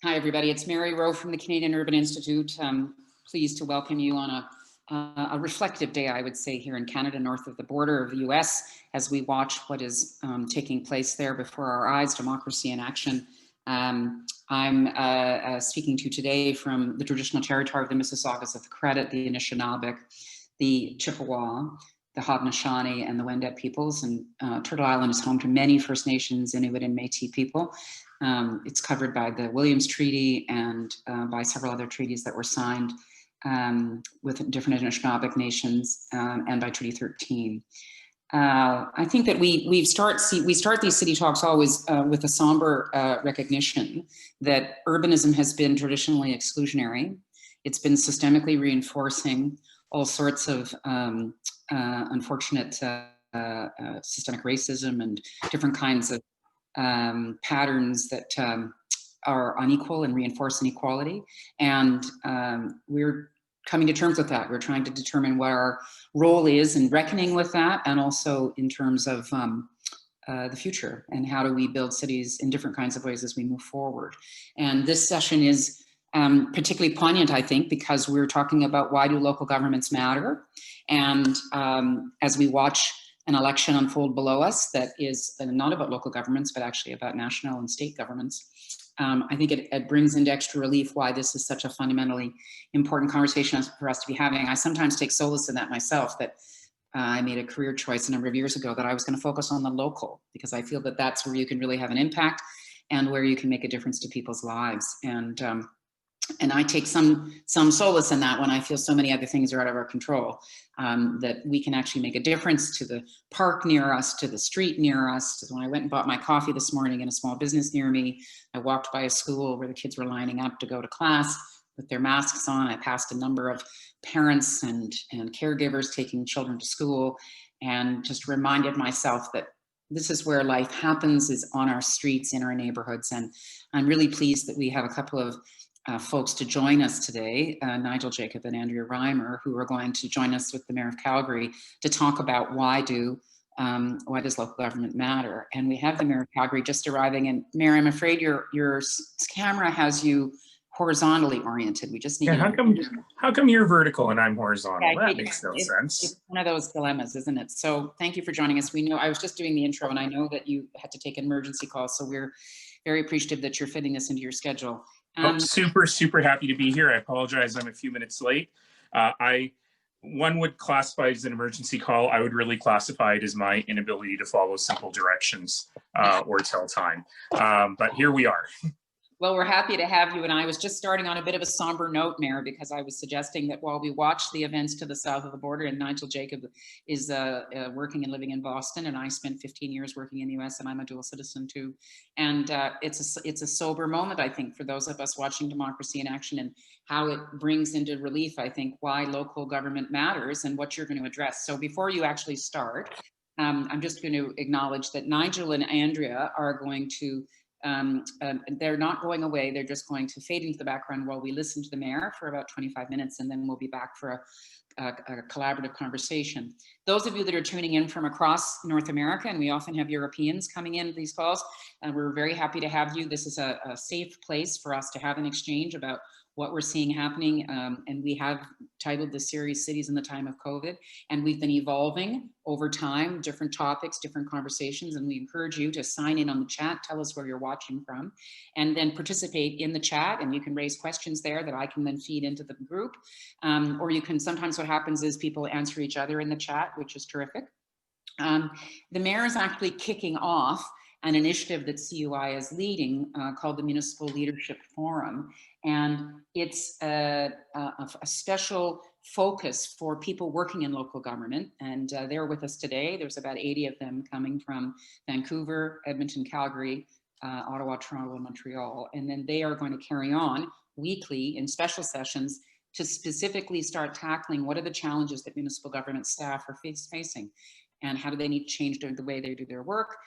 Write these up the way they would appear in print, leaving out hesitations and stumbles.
Hi, everybody. It's Mary Rowe from the Canadian Urban Institute. Pleased to welcome you on a reflective day, I would say, here in Canada, north of the border of the US, as we watch what is taking place there before our eyes, democracy in action. I'm speaking to you today from the traditional territory of the Mississaugas of the Credit, the Anishinaabe, the Chippewa, the Haudenosaunee, and the Wendat peoples. And Turtle Island is home to many First Nations, Inuit, and Métis people. It's covered by the Williams Treaty and by several other treaties that were signed with different Anishinaabe nations and by Treaty 13. I think that we start these city talks always with a somber recognition that urbanism has been traditionally exclusionary. It's been systemically reinforcing all sorts of unfortunate systemic racism and different kinds of patterns that are unequal and reinforce inequality. And we're coming to terms with that. We're trying to determine what our role is in reckoning with that, and also in terms of the future and how do we build cities in different kinds of ways as we move forward. And this session is particularly poignant, I think, because we're talking about why do local governments matter. And as we watch an election unfold below us that is not about local governments, but actually about national and state governments. I think it brings into extra relief why this is such a fundamentally important conversation for us to be having. I sometimes take solace in that myself, that I made a career choice a number of years ago that I was going to focus on the local, because I feel that that's where you can really have an impact and where you can make a difference to people's lives. And I take some solace in that when I feel so many other things are out of our control, that we can actually make a difference to the park near us, to the street near us. When I went and bought my coffee this morning in a small business near me, I walked by a school where the kids were lining up to go to class with their masks on. I passed a number of parents and caregivers taking children to school, and just reminded myself that this is where life happens, is on our streets, in our neighborhoods. And I'm really pleased that we have a couple of folks to join us today, Nigel Jacob and Andrea Reimer, who are going to join us with the Mayor of Calgary to talk about why does local government matter. And we have the Mayor of Calgary just arriving. And Mayor, I'm afraid your camera has you horizontally oriented. We just need. Yeah, how come you're vertical and I'm horizontal? Yeah, that makes no sense. It's one of those dilemmas, isn't it? So thank you for joining us. We know I was just doing the intro, and I know that you had to take an emergency call, so we're very appreciative that you're fitting this into your schedule. Super happy to be here. I apologize, I'm a few minutes late. One would classify it as an emergency call. I would really classify it as my inability to follow simple directions or tell time. But here we are. Well, we're happy to have you. And I was just starting on a bit of a somber note, Mayor, because I was suggesting that while we watch the events to the south of the border, and Nigel Jacob is working and living in Boston, and I spent 15 years working in the US, and I'm a dual citizen too. And it's a sober moment, I think, for those of us watching democracy in action, and how it brings into relief, I think, why local government matters and what you're going to address. So before you actually start, I'm just going to acknowledge that Nigel and Andrea are going to they're not going away. They're just going to fade into the background while we listen to the mayor for about 25 minutes, and then we'll be back for a collaborative conversation. Those of you that are tuning in from across North America, and we often have Europeans coming in these calls, and we're very happy to have you. This is a safe place for us to have an exchange about what we're seeing happening. And we have titled the series Cities in the Time of COVID. And we've been evolving over time, different topics, different conversations. And we encourage you to sign in on the chat, tell us where you're watching from, and then participate in the chat. And you can raise questions there that I can then feed into the group. Or you can, sometimes what happens is people answer each other in the chat, which is terrific. The mayor is actually kicking off an initiative that CUI is leading called the Municipal Leadership Forum. And it's a special focus for people working in local government. And they're with us today. There's about 80 of them coming from Vancouver, Edmonton, Calgary, Ottawa, Toronto, and Montreal. And then they are going to carry on weekly in special sessions to specifically start tackling what are the challenges that municipal government staff are facing. And how do they need to change the way they do their work?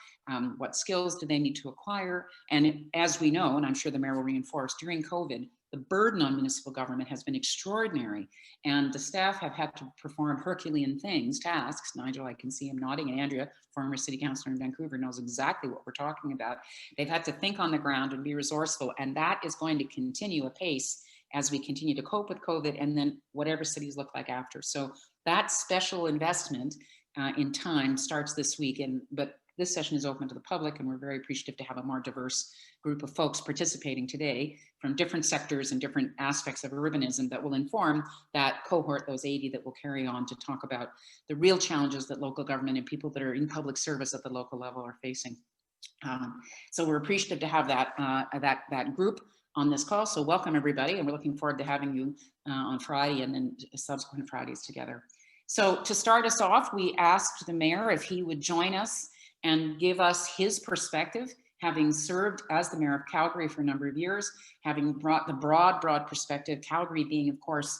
What skills do they need to acquire? And as we know, and I'm sure the mayor will reinforce, during COVID, the burden on municipal government has been extraordinary, and the staff have had to perform Herculean tasks. Nigel, I can see him nodding, and Andrea, former city councilor in Vancouver, knows exactly what we're talking about. They've had to think on the ground and be resourceful, and that is going to continue apace as we continue to cope with COVID and then whatever cities look like after. So that special investment in time starts this week, but this session is open to the public, and we're very appreciative to have a more diverse group of folks participating today from different sectors and different aspects of urbanism that will inform that cohort, those 80 that will carry on to talk about the real challenges that local government and people that are in public service at the local level are facing. So we're appreciative to have that group on this call. So welcome everybody, and we're looking forward to having you on Friday and then subsequent Fridays together. So to start us off, we asked the mayor if he would join us and give us his perspective, having served as the mayor of Calgary for a number of years, having brought the broad perspective, Calgary being, of course,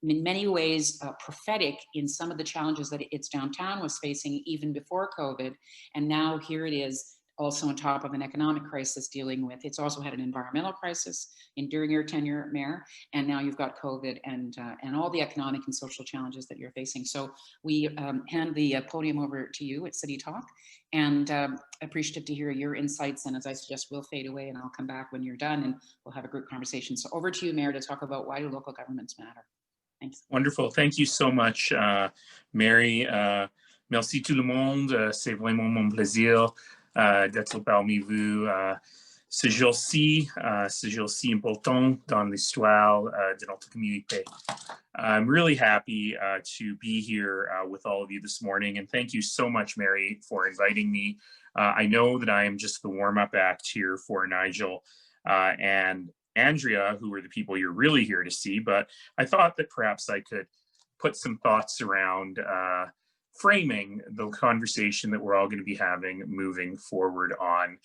in many ways prophetic in some of the challenges that its downtown was facing even before COVID. And now here it is, also on top of an economic crisis dealing with. It's also had an environmental crisis during your tenure, Mayor, and now you've got COVID and all the economic and social challenges that you're facing. So we hand the podium over to you at City Talk, and appreciative to hear your insights. And as I suggest, we'll fade away and I'll come back when you're done and we'll have a group conversation. So over to you, Mayor, to talk about why do local governments matter. Thanks. Wonderful. Thank you so much, Mary. Merci tout le monde. C'est vraiment mon plaisir d'être parmi vous ce jour-ci important dans l'histoire de notre communauté. I'm really happy to be here with all of you this morning, and thank you so much, Mary, for inviting me. I know that I am just the warm-up act here for Nigel and Andrea, who are the people you're really here to see, but I thought that perhaps I could put some thoughts around framing the conversation that we're all going to be having moving forward on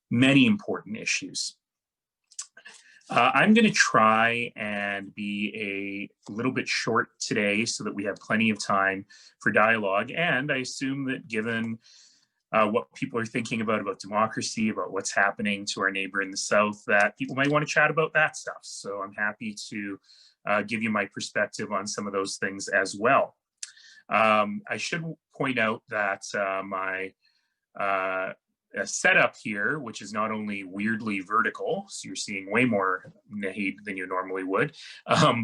many important issues. I'm going to try and be a little bit short today so that we have plenty of time for dialogue, and I assume that given what people are thinking about democracy, about what's happening to our neighbor in the South, that people might want to chat about that stuff. So I'm happy to give you my perspective on some of those things as well. I should point out that my setup here, which is not only weirdly vertical, so you're seeing way more Naheed than you normally would,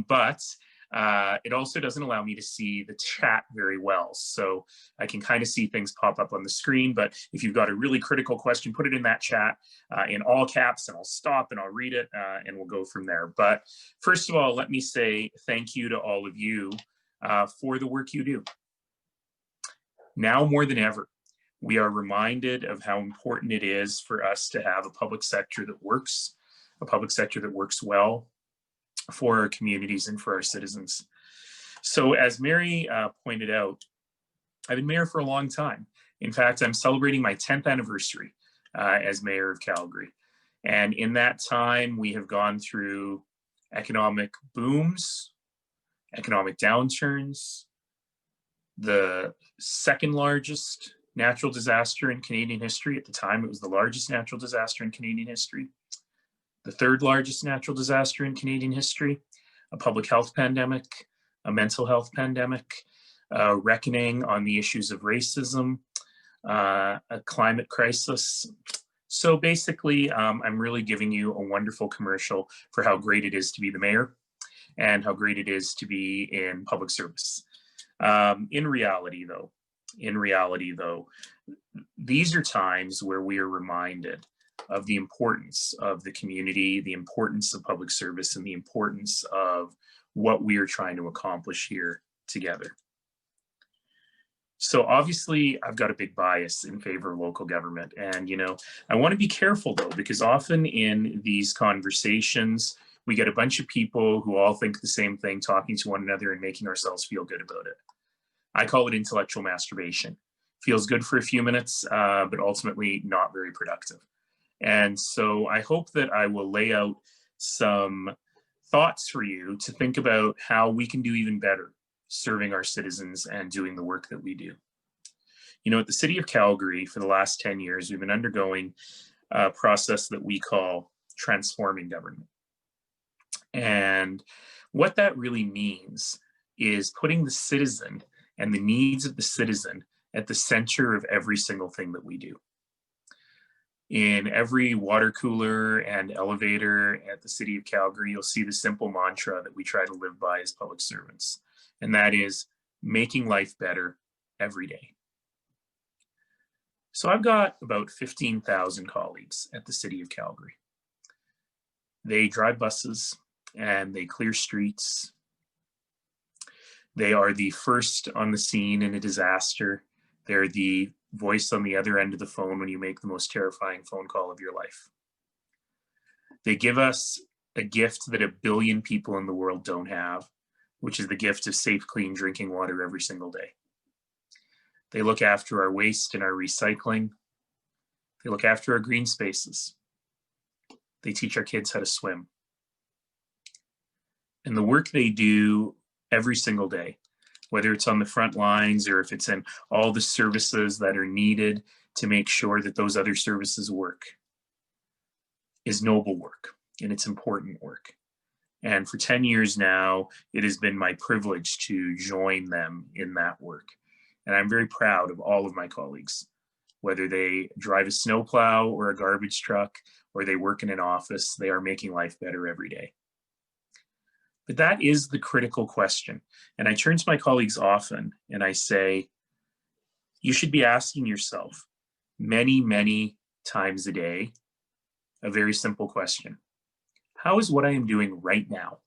but it also doesn't allow me to see the chat very well. So I can kind of see things pop up on the screen, but if you've got a really critical question, put it in that chat in all caps and I'll stop and I'll read it and we'll go from there. But first of all, let me say thank you to all of you for the work you do. Now more than ever, we are reminded of how important it is for us to have a public sector that works, well for our communities and for our citizens. So as Mary pointed out, I've been mayor for a long time. In fact, I'm celebrating my 10th anniversary as mayor of Calgary. And in that time, we have gone through economic booms, economic downturns, the second largest natural disaster in Canadian history. At the time, it was the largest natural disaster in Canadian history. The third largest natural disaster in Canadian history, a public health pandemic, a mental health pandemic, reckoning on the issues of racism, a climate crisis. So basically, I'm really giving you a wonderful commercial for how great it is to be the mayor and how great it is to be in public service. In reality, though, these are times where we are reminded of the importance of the community, the importance of public service, and the importance of what we are trying to accomplish here together. So obviously, I've got a big bias in favor of local government. And, you know, I want to be careful, though, because often in these conversations, we get a bunch of people who all think the same thing, talking to one another and making ourselves feel good about it. I call it intellectual masturbation. Feels good for a few minutes, but ultimately not very productive. And so I hope that I will lay out some thoughts for you to think about how we can do even better serving our citizens and doing the work that we do. You know, at the City of Calgary, for the last 10 years, we've been undergoing a process that we call transforming government. And what that really means is putting the citizen and the needs of the citizen at the center of every single thing that we do. In every water cooler and elevator at the City of Calgary, you'll see the simple mantra that we try to live by as public servants, and that is making life better every day. So I've got about 15,000 colleagues at the City of Calgary. They drive buses and they clear streets. They are the first on the scene in a disaster. They're the voice on the other end of the phone when you make the most terrifying phone call of your life. They give us a gift that 1 billion people in the world don't have, which is the gift of safe, clean drinking water every single day. They look after our waste and our recycling. They look after our green spaces. They teach our kids how to swim. And the work they do every single day, whether it's on the front lines or if it's in all the services that are needed to make sure that those other services work, is noble work, and it's important work. And for 10 years now, it has been my privilege to join them in that work. And I'm very proud of all of my colleagues, whether they drive a snowplow or a garbage truck, or they work in an office, they are making life better every day. But that is the critical question. And I turn to my colleagues often and I say, you should be asking yourself many, many times a day, a very simple question. How is what I am doing right now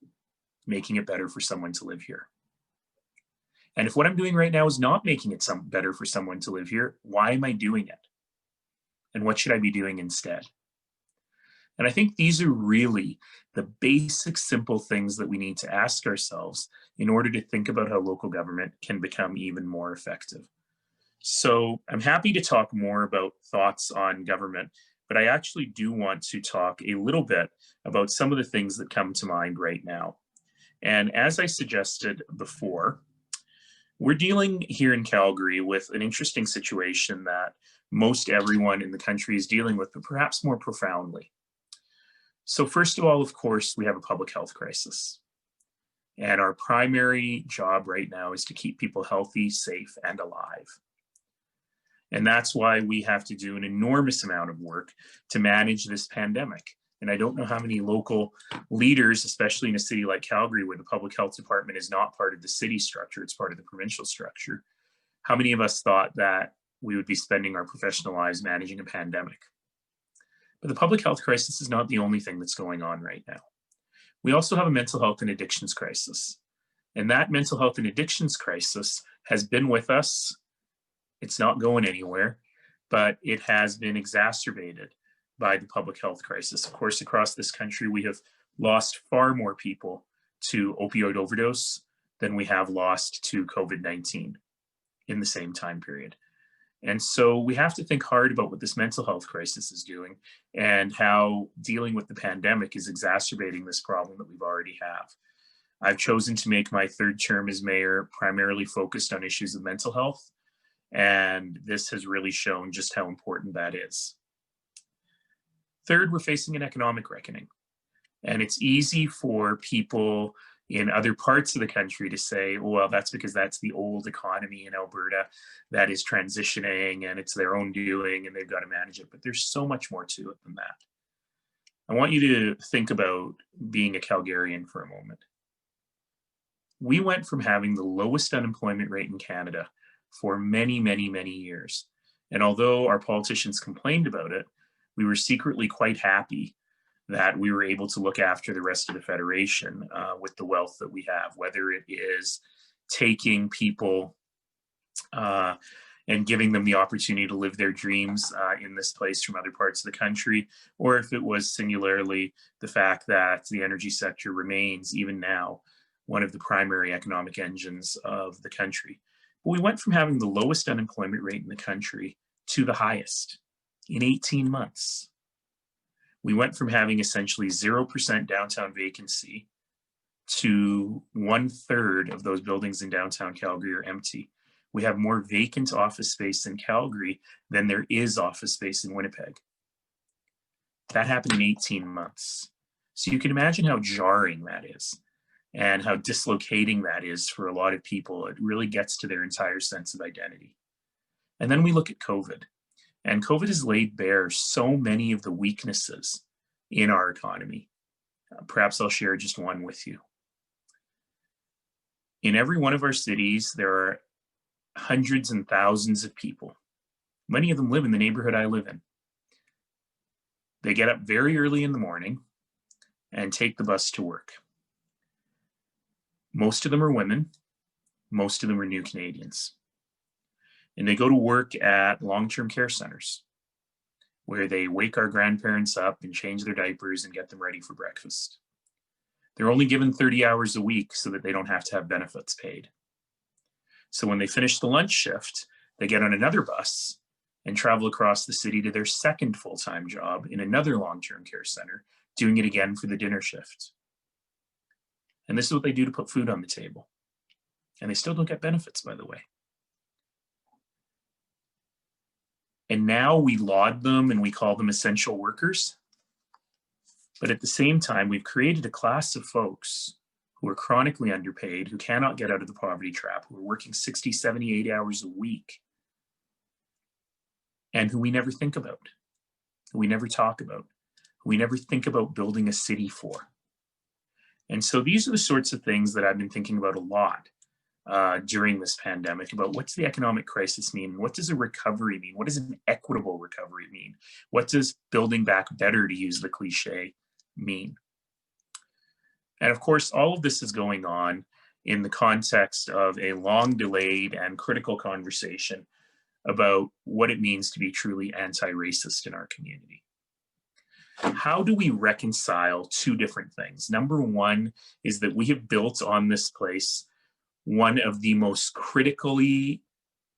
making it better for someone to live here? And if what I'm doing right now is not making it better for someone to live here, why am I doing it? And what should I be doing instead? And I think these are really the basic, simple things that we need to ask ourselves in order to think about how local government can become even more effective. So I'm happy to talk more about thoughts on government, but I actually do want to talk a little bit about some of the things that come to mind right now. And as I suggested before, we're dealing here in Calgary with an interesting situation that most everyone in the country is dealing with, but perhaps more profoundly. So first of all, of course, we have a public health crisis. And our primary job right now is to keep people healthy, safe, and alive. And that's why we have to do an enormous amount of work to manage this pandemic. And I don't know how many local leaders, especially in a city like Calgary, where the public health department is not part of the city structure, it's part of the provincial structure. How many of us thought that we would be spending our professional lives managing a pandemic? But the public health crisis is not the only thing that's going on right now. We also have a mental health and addictions crisis. And that mental health and addictions crisis has been with us. It's not going anywhere, but it has been exacerbated by the public health crisis. Of course, across this country, we have lost far more people to opioid overdose than we have lost to COVID-19 in the same time period. And so we have to think hard about what this mental health crisis is doing and how dealing with the pandemic is exacerbating this problem that we've already have. I've chosen to make my third term as mayor primarily focused on issues of mental health, and this has really shown just how important that is. Third, we're facing an economic reckoning. And it's easy for people in other parts of the country to say, well, that's because that's the old economy in Alberta that is transitioning and it's their own doing and they've got to manage it. But there's so much more to it than that. I want you to think about being a Calgarian for a moment. We went from having the lowest unemployment rate in Canada for many, many, many years. And although our politicians complained about it, we were secretly quite happy that we were able to look after the rest of the Federation with the wealth that we have, whether it is taking people and giving them the opportunity to live their dreams in this place from other parts of the country, or if it was singularly the fact that the energy sector remains, even now, one of the primary economic engines of the country. But we went from having the lowest unemployment rate in the country to the highest in 18 months. We went from having essentially 0% downtown vacancy to 1/3 of those buildings in downtown Calgary are empty. We have more vacant office space in Calgary than there is office space in Winnipeg. That happened in 18 months. So you can imagine how jarring that is and how dislocating that is for a lot of people. It really gets to their entire sense of identity. And then we look at COVID, and COVID has laid bare so many of the weaknesses in our economy. Perhaps I'll share just one with you. In every one of our cities, there are hundreds and thousands of people. Many of them live in the neighborhood I live in. They get up very early in the morning and take the bus to work. Most of them are women. Most of them are new Canadians. And they go to work at long-term care centers where they wake our grandparents up and change their diapers and get them ready for breakfast. They're only given 30 hours a week so that they don't have to have benefits paid. So when they finish the lunch shift, they get on another bus and travel across the city to their second full-time job in another long-term care center, doing it again for the dinner shift. And this is what they do to put food on the table. And they still don't get benefits, by the way. And now we laud them and we call them essential workers. But at the same time, we've created a class of folks who are chronically underpaid, who cannot get out of the poverty trap, who are working 60, 70, 80 hours a week, and who we never think about, who we never talk about, who we never think about building a city for. And so these are the sorts of things that I've been thinking about a lot during this pandemic, about what's the economic crisis mean? What does a recovery mean? What does an equitable recovery mean? What does building back better, to use the cliche, mean? And of course, all of this is going on in the context of a long delayed and critical conversation about what it means to be truly anti-racist in our community. How do we reconcile two different things? Number one is that we have built on this place one of the most critically,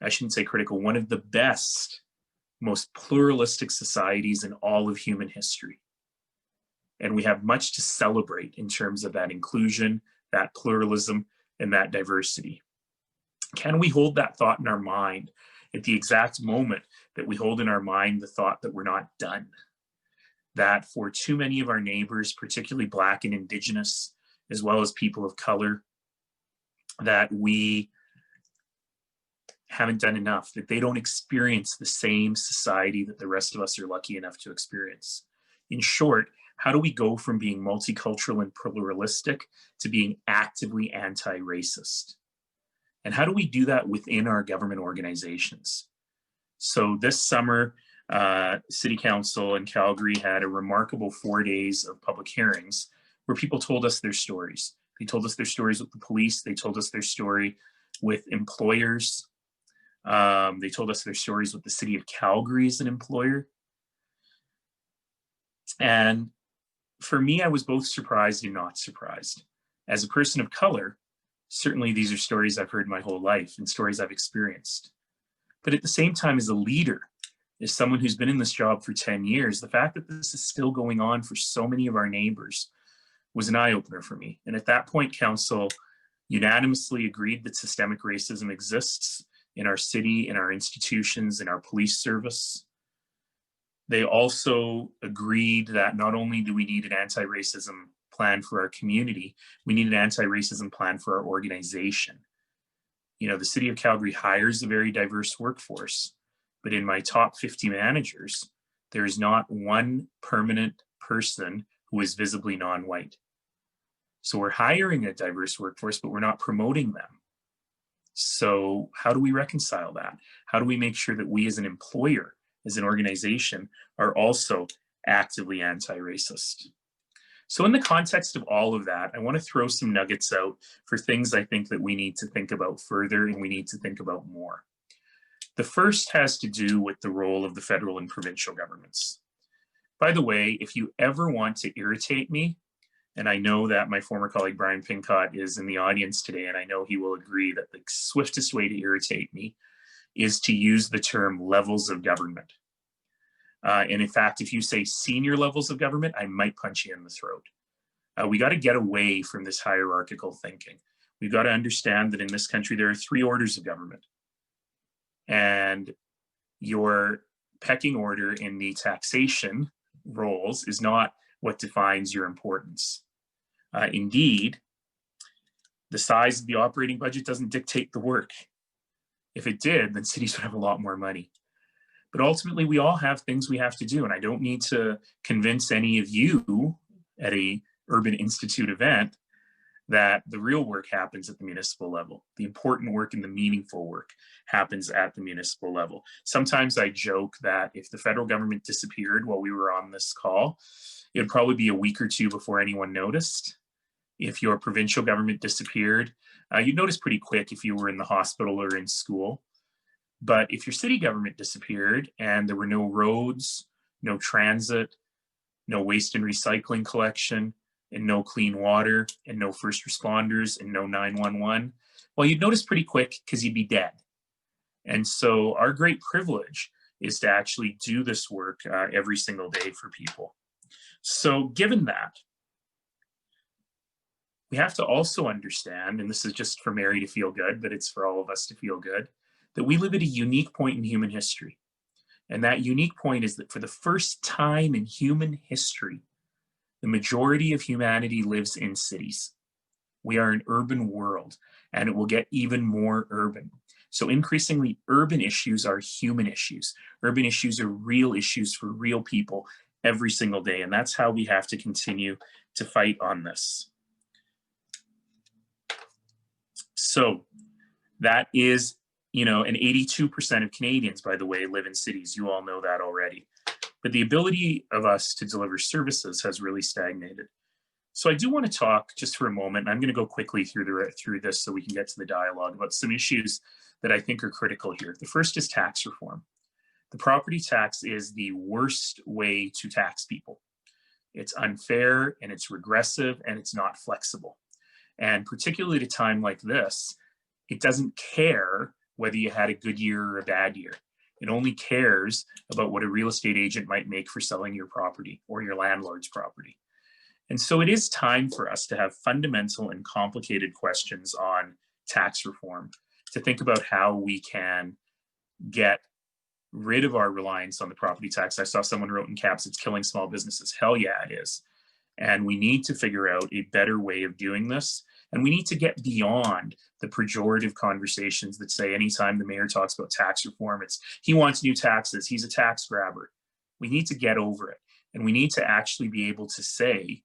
I shouldn't say critical, one of the best, most pluralistic societies in all of human history. And we have much to celebrate in terms of that inclusion, that pluralism, and that diversity. Can we hold that thought in our mind at the exact moment that we hold in our mind the thought that we're not done? That for too many of our neighbors, particularly Black and Indigenous, as well as people of color, that we haven't done enough, that they don't experience the same society that the rest of us are lucky enough to experience. In short, how do we go from being multicultural and pluralistic to being actively anti-racist? And how do we do that within our government organizations? So this summer, City Council in Calgary had a remarkable 4 days of public hearings where people told us their stories. They told us their stories with the police. They told us their story with employers. They told us their stories with the City of Calgary as an employer. And for me, I was both surprised and not surprised. As a person of color, certainly these are stories I've heard my whole life and stories I've experienced. But at the same time, as a leader, as someone who's been in this job for 10 years, the fact that this is still going on for so many of our neighbors was an eye-opener for me. And at that point, Council unanimously agreed that systemic racism exists in our city, in our institutions, in our police service. They also agreed that not only do we need an anti-racism plan for our community, we need an anti-racism plan for our organization. You know, the City of Calgary hires a very diverse workforce, but in my top 50 managers, there is not one permanent person who is visibly non-white. So we're hiring a diverse workforce, but we're not promoting them. So how do we reconcile that? How do we make sure that we as an employer, as an organization, are also actively anti-racist? So in the context of all of that, I want to throw some nuggets out for things I think that we need to think about further and we need to think about more. The first has to do with the role of the federal and provincial governments. By the way, if you ever want to irritate me, and I know that my former colleague Brian Pincott is in the audience today, and I know he will agree that the swiftest way to irritate me is to use the term levels of government. And in fact, if you say senior levels of government, I might punch you in the throat. We got to get away from this hierarchical thinking. We've got to understand that in this country, there are 3 orders of government. And your pecking order in the taxation roles is not what defines your importance. Indeed, the size of the operating budget doesn't dictate the work. If it did, then cities would have a lot more money. But ultimately, we all have things we have to do, and I don't need to convince any of you at a Urban Institute event that the real work happens at the municipal level. The important work and the meaningful work happens at the municipal level. Sometimes I joke that if the federal government disappeared while we were on this call, it would probably be a week or two before anyone noticed. If your provincial government disappeared, you'd notice pretty quick if you were in the hospital or in school. But if your city government disappeared and there were no roads, no transit, no waste and recycling collection, and no clean water, and no first responders, and no 911, well, you'd notice pretty quick because you'd be dead. And so our great privilege is to actually do this work every single day for people. So given that, we have to also understand, and this is just for Mary to feel good, but it's for all of us to feel good, that we live at a unique point in human history. And that unique point is that for the first time in human history, the majority of humanity lives in cities. We are an urban world, and it will get even more urban. So increasingly, urban issues are human issues. Urban issues are real issues for real people every single day, and that's how we have to continue to fight on this. So that is, and 82% of Canadians, by the way, live in cities. You all know that already. But the ability of us to deliver services has really stagnated. So I do want to talk just for a moment, and I'm going to go quickly through this so we can get to the dialogue about some issues that I think are critical here. The first is tax reform. The property tax is the worst way to tax people. It's unfair, and it's regressive, and it's not flexible. And particularly at a time like this, it doesn't care whether you had a good year or a bad year. It only cares about what a real estate agent might make for selling your property or your landlord's property. And so it is time for us to have fundamental and complicated questions on tax reform, to think about how we can get rid of our reliance on the property tax. I saw someone wrote in caps, it's killing small businesses. Hell yeah, it is. And we need to figure out a better way of doing this. And we need to get beyond the pejorative conversations that say anytime the mayor talks about tax reform, it's he wants new taxes, he's a tax grabber. We need to get over it. And we need to actually be able to say,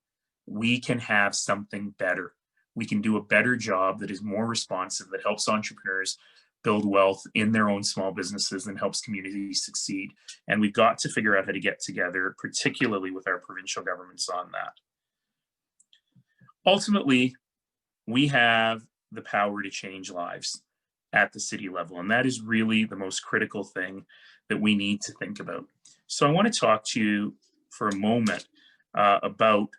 we can have something better. We can do a better job that is more responsive, that helps entrepreneurs build wealth in their own small businesses and helps communities succeed. And we've got to figure out how to get together, particularly with our provincial governments on that. Ultimately, we have the power to change lives at the city level. And that is really the most critical thing that we need to think about. So I want to talk to you for a moment about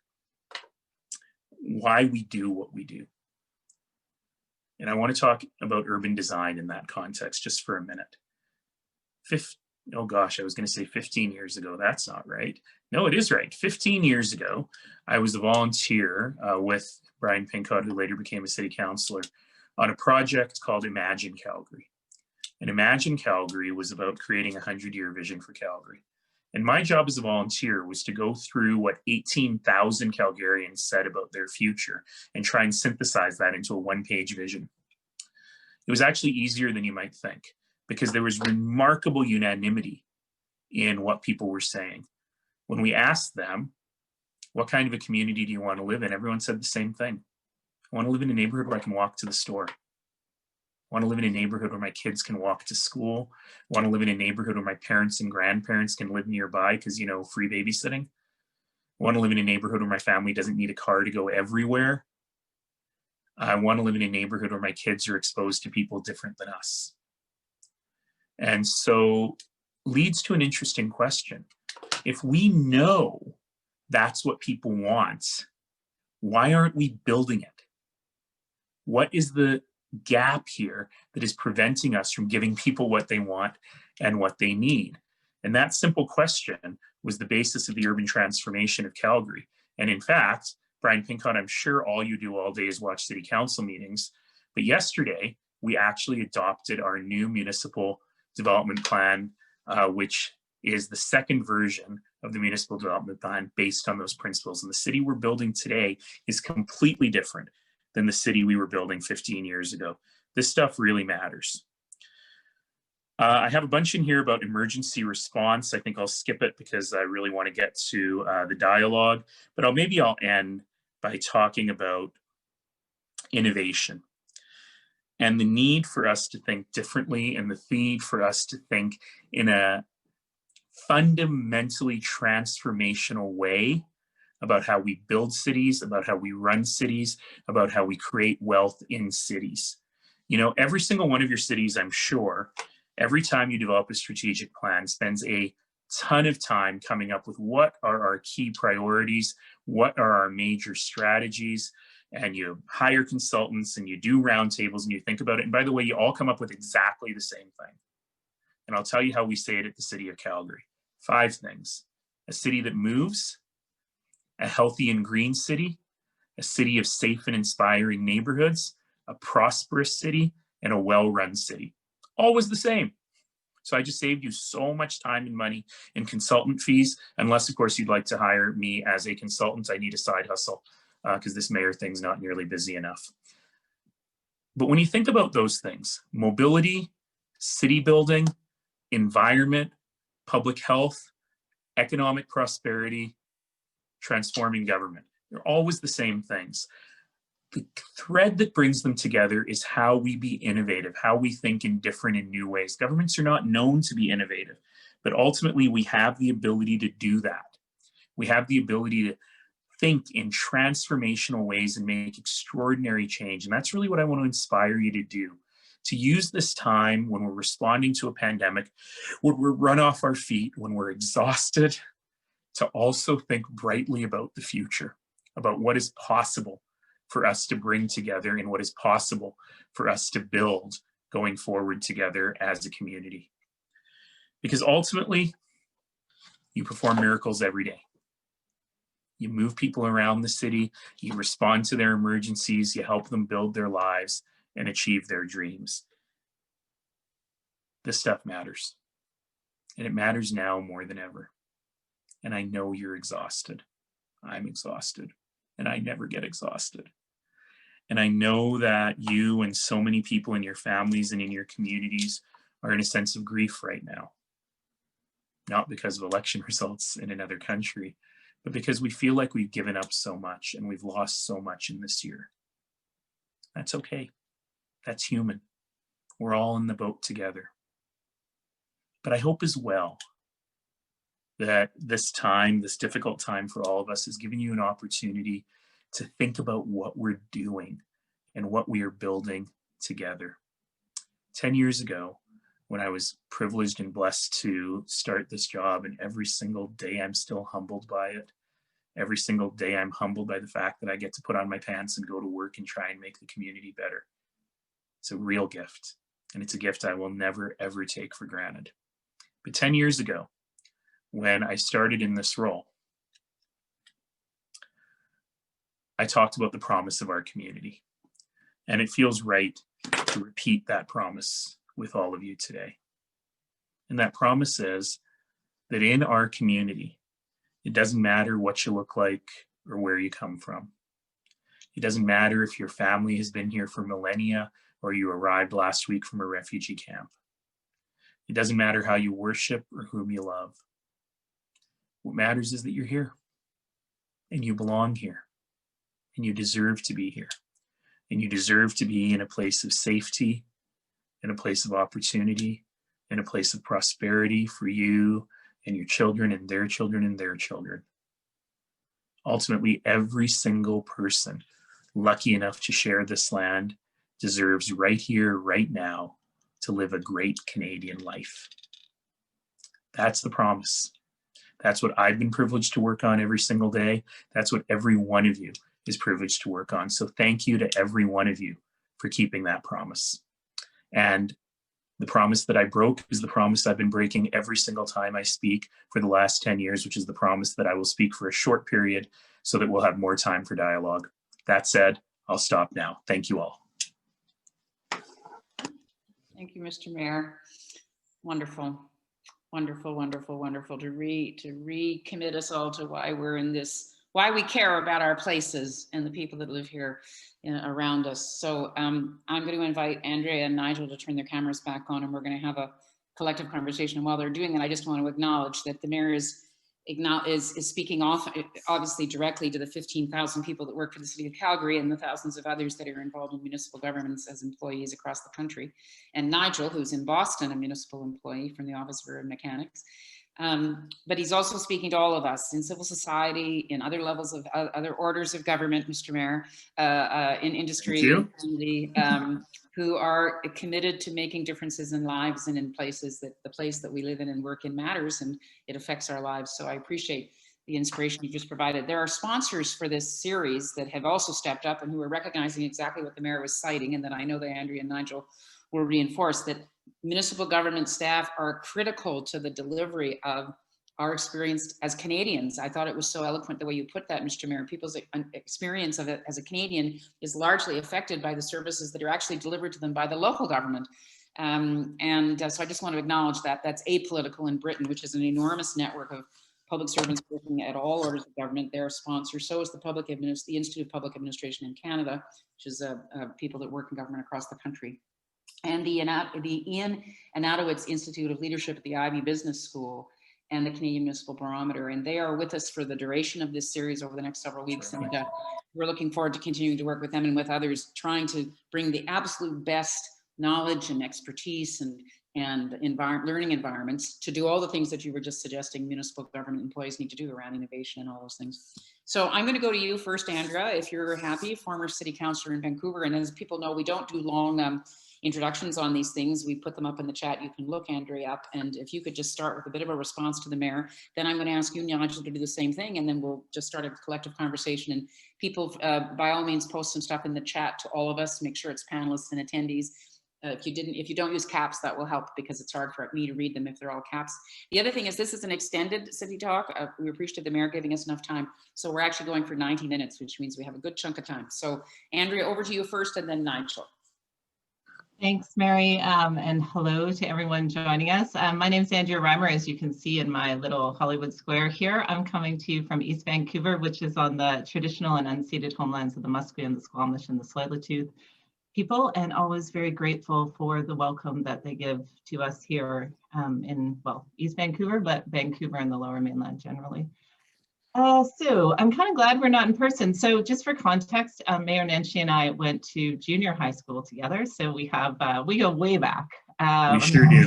why we do what we do. And I want to talk about urban design in that context just for a minute. Oh gosh, I was going to say 15 years ago. That's not right. No, it is right. 15 years ago, I was a volunteer with Brian Pincott, who later became a city councillor, on a project called Imagine Calgary. And Imagine Calgary was about creating a 100-year vision for Calgary. And my job as a volunteer was to go through what 18,000 Calgarians said about their future and try and synthesize that into a one-page vision. It was actually easier than you might think, because there was remarkable unanimity in what people were saying. When we asked them, what kind of a community do you want to live in? Everyone said the same thing. I want to live in a neighborhood where I can walk to the store. I want to live in a neighborhood where my kids can walk to school. I want to live in a neighborhood where my parents and grandparents can live nearby because, free babysitting. I want to live in a neighborhood where my family doesn't need a car to go everywhere. I want to live in a neighborhood where my kids are exposed to people different than us. And so leads to an interesting question. If we know that's what people want, why aren't we building it? What is the gap here that is preventing us from giving people what they want and what they need? And that simple question was the basis of the urban transformation of Calgary. And in fact, Brian Pincott, I'm sure all you do all day is watch city council meetings, but yesterday we actually adopted our new municipal development plan, which is the second version of the municipal development plan based on those principles. And the city we're building today is completely different than the city we were building 15 years ago. This stuff really matters. I have a bunch in here about emergency response. I think I'll skip it because I really want to get to the dialogue, but maybe I'll end by talking about innovation and the need for us to think differently, and the need for us to think in a fundamentally transformational way about how we build cities, about how we run cities, about how we create wealth in cities. You know, every single one of your cities, I'm sure, every time you develop a strategic plan, spends a ton of time coming up with what are our key priorities, what are our major strategies, and you hire consultants and you do roundtables and you think about it. And by the way, you all come up with exactly the same thing. And I'll tell you how we say it at the City of Calgary. 5 things: a city that moves, a healthy and green city, a city of safe and inspiring neighborhoods, a prosperous city, and a well-run city. Always the same. So I just saved you so much time and money in consultant fees, unless of course you'd like to hire me as a consultant. I need a side hustle because this mayor thing's not nearly busy enough. But when you think about those things, mobility, city building, environment, public health, economic prosperity, transforming government, they're always the same things. The thread that brings them together is how we be innovative, how we think in different and new ways. Governments are not known to be innovative, but ultimately we have the ability to do that. We have the ability to think in transformational ways and make extraordinary change. And that's really what I want to inspire you to do. To use this time when we're responding to a pandemic, when we're run off our feet, when we're exhausted, to also think brightly about the future, about what is possible for us to bring together and what is possible for us to build going forward together as a community. Because ultimately, you perform miracles every day. You move people around the city, you respond to their emergencies, you help them build their lives and achieve their dreams. This stuff matters. And it matters now more than ever. And I know you're exhausted. I'm exhausted. And I never get exhausted. And I know that you and so many people in your families and in your communities are in a sense of grief right now. Not because of election results in another country, but because we feel like we've given up so much and we've lost so much in this year. That's okay. That's human. We're all in the boat together. But I hope as well that this time, this difficult time for all of us, has given you an opportunity to think about what we're doing and what we are building together. 10 years ago, when I was privileged and blessed to start this job, and every single day I'm still humbled by it. Every single day I'm humbled by the fact that I get to put on my pants and go to work and try and make the community better. It's a real gift, and it's a gift I will never, ever take for granted. But 10 years ago, when I started in this role, I talked about the promise of our community, and it feels right to repeat that promise with all of you today. And that promise is that in our community, it doesn't matter what you look like or where you come from. It doesn't matter if your family has been here for millennia or you arrived last week from a refugee camp. It doesn't matter how you worship or whom you love. What matters is that you're here and you belong here and you deserve to be here and you deserve to be in a place of safety, in a place of opportunity, in a place of prosperity for you and your children and their children and their children. Ultimately, every single person lucky enough to share this land deserves right here, right now, to live a great Canadian life. That's the promise. That's what I've been privileged to work on every single day. That's what every one of you is privileged to work on. So thank you to every one of you for keeping that promise. And the promise that I broke is the promise I've been breaking every single time I speak for the last 10 years, which is the promise that I will speak for a short period so that we'll have more time for dialogue. That said, I'll stop now. Thank you all. Thank you, Mr. Mayor. Wonderful. Wonderful, wonderful, wonderful to recommit us all to why we're in this, why we care about our places and the people that live here around us. So I'm going to invite Andrea and Nigel to turn their cameras back on, and we're going to have a collective conversation. And while they're doing that, I just want to acknowledge that the mayor is speaking obviously directly to the 15,000 people that work for the city of Calgary and the thousands of others that are involved in municipal governments as employees across the country. And Nigel, who's in Boston, a municipal employee from the Office of Urban Mechanics. But he's also speaking to all of us in civil society, in other levels of other orders of government, Mr. Mayor, in industry, who are committed to making differences in lives and in places that the place that we live in and work in matters, and it affects our lives. So I appreciate the inspiration you just provided. There are sponsors for this series that have also stepped up and who are recognizing exactly what the mayor was citing, and that I know that Andrea and Nigel will reinforce, that municipal government staff are critical to the delivery of our experience as Canadians. I thought it was so eloquent the way you put that, Mr. Mayor. People's experience of it as a Canadian is largely affected by the services that are actually delivered to them by the local government. So I just want to acknowledge that that's apolitical in Britain, which is an enormous network of public servants working at all orders of government. They're sponsors. So is the Institute of Public Administration in Canada, which is people that work in government across the country. And the Ian Anatowitz Institute of Leadership at the Ivey Business School and the Canadian Municipal Barometer. And they are with us for the duration of this series over the next several weeks. And we're looking forward to continuing to work with them and with others, trying to bring the absolute best knowledge and expertise and learning environments to do all the things that you were just suggesting municipal government employees need to do around innovation and all those things. So I'm going to go to you first, Andrea, if you're happy, former city councillor in Vancouver. And as people know, we don't do long introductions on these things. We put them up in the chat. You can look Andrea up, and if you could just start with a bit of a response to the mayor, then I'm going to ask you, Nigel, to do the same thing, and then we'll just start a collective conversation. And people, by all means, post some stuff in the chat to all of us. Make sure it's panelists and attendees. If you don't use caps, that will help, because it's hard for me to read them if they're all caps. The other thing is, this is an extended city talk. We appreciate the mayor giving us enough time. So we're actually going for 90 minutes, which means we have a good chunk of time. So Andrea, over to you first, and then Nigel. Thanks, Mary, and hello to everyone joining us. My name is Andrea Reimer, as you can see in my little Hollywood square here. I'm coming to you from East Vancouver, which is on the traditional and unceded homelands of the Musqueam, the Squamish, and the Tsleil-Waututh people, and always very grateful for the welcome that they give to us here in, well, East Vancouver, but Vancouver and the Lower Mainland generally. So I'm kind of glad we're not in person. So just for context, Mayor Nenshi and I went to junior high school together. So we go way back. We sure do.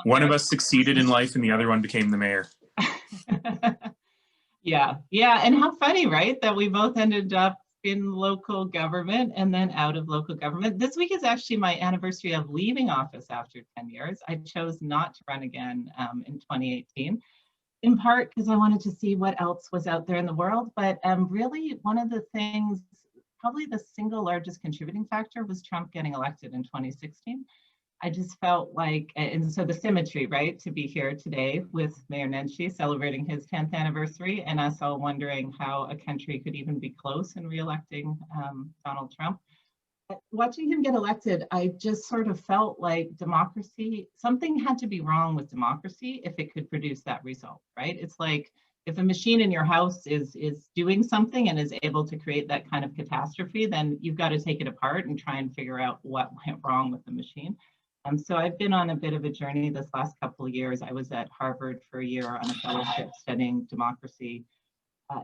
One of us succeeded in life and the other one became the mayor. Yeah. And how funny, right? That we both ended up in local government and then out of local government. This week is actually my anniversary of leaving office after 10 years. I chose not to run again in 2018. In part because I wanted to see what else was out there in the world, but really one of the things, probably the single largest contributing factor, was Trump getting elected in 2016. I just felt like, and so the symmetry, right, to be here today with Mayor Nenshi celebrating his 10th anniversary and us all wondering how a country could even be close in re-electing Donald Trump. Watching him get elected, I just sort of felt like democracy, something had to be wrong with democracy if it could produce that result, right? It's like if a machine in your house is doing something and is able to create that kind of catastrophe, then you've got to take it apart and try and figure out what went wrong with the machine. So I've been on a bit of a journey this last couple of years. I was at Harvard for a year on a fellowship studying democracy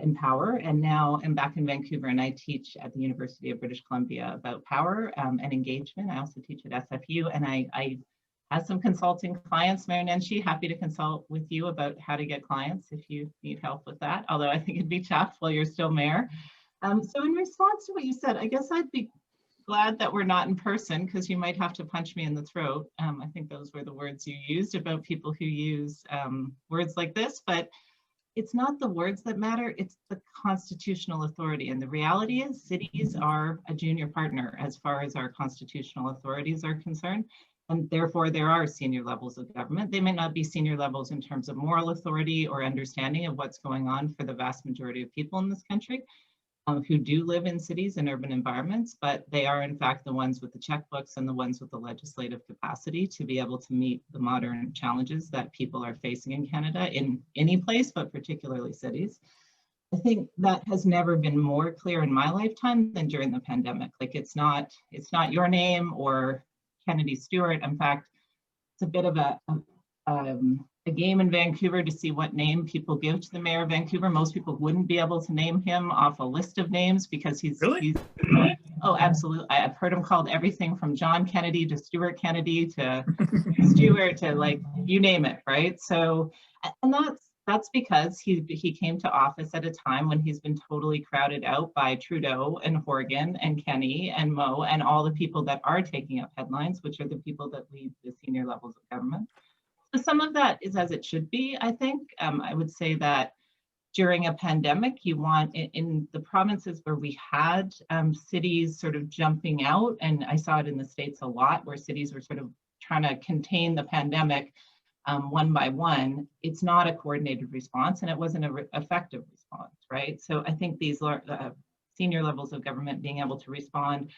in power, and now I'm back in Vancouver, and I teach at the University of British Columbia about power and engagement. I also teach at SFU, and I have some consulting clients. Mayor Nenshi, happy to consult with you about how to get clients if you need help with that, although I think it'd be tough while you're still mayor. So in response to what you said, I guess I'd be glad that we're not in person, because you might have to punch me in the throat. I think those were the words you used about people who use words like this, but it's not the words that matter, it's the constitutional authority. And the reality is cities are a junior partner as far as our constitutional authorities are concerned. And therefore there are senior levels of government. They may not be senior levels in terms of moral authority or understanding of what's going on for the vast majority of people in this country. who do live in cities and urban environments, but they are in fact the ones with the checkbooks and the ones with the legislative capacity to be able to meet the modern challenges that people are facing in Canada in any place, but particularly cities. I think that has never been more clear in my lifetime than during the pandemic. Like it's not your name or Kennedy Stewart. In fact, it's a bit of a game in Vancouver to see what name people give to the mayor of Vancouver. Most people wouldn't be able to name him off a list of names because he's oh, absolutely. I've heard him called everything from John Kennedy to Stuart Kennedy to Stewart to like, you name it, right? So, and that's because he came to office at a time when he's been totally crowded out by Trudeau and Horgan and Kenney and Moe and all the people that are taking up headlines, which are the people that lead the senior levels of government. So some of that is as it should be, I think. I would say that during a pandemic, you want in the provinces where we had cities sort of jumping out, and I saw it in the States a lot, where cities were sort of trying to contain the pandemic one by one. It's not a coordinated response, and it wasn't an effective response, right? So I think these senior levels of government being able to respond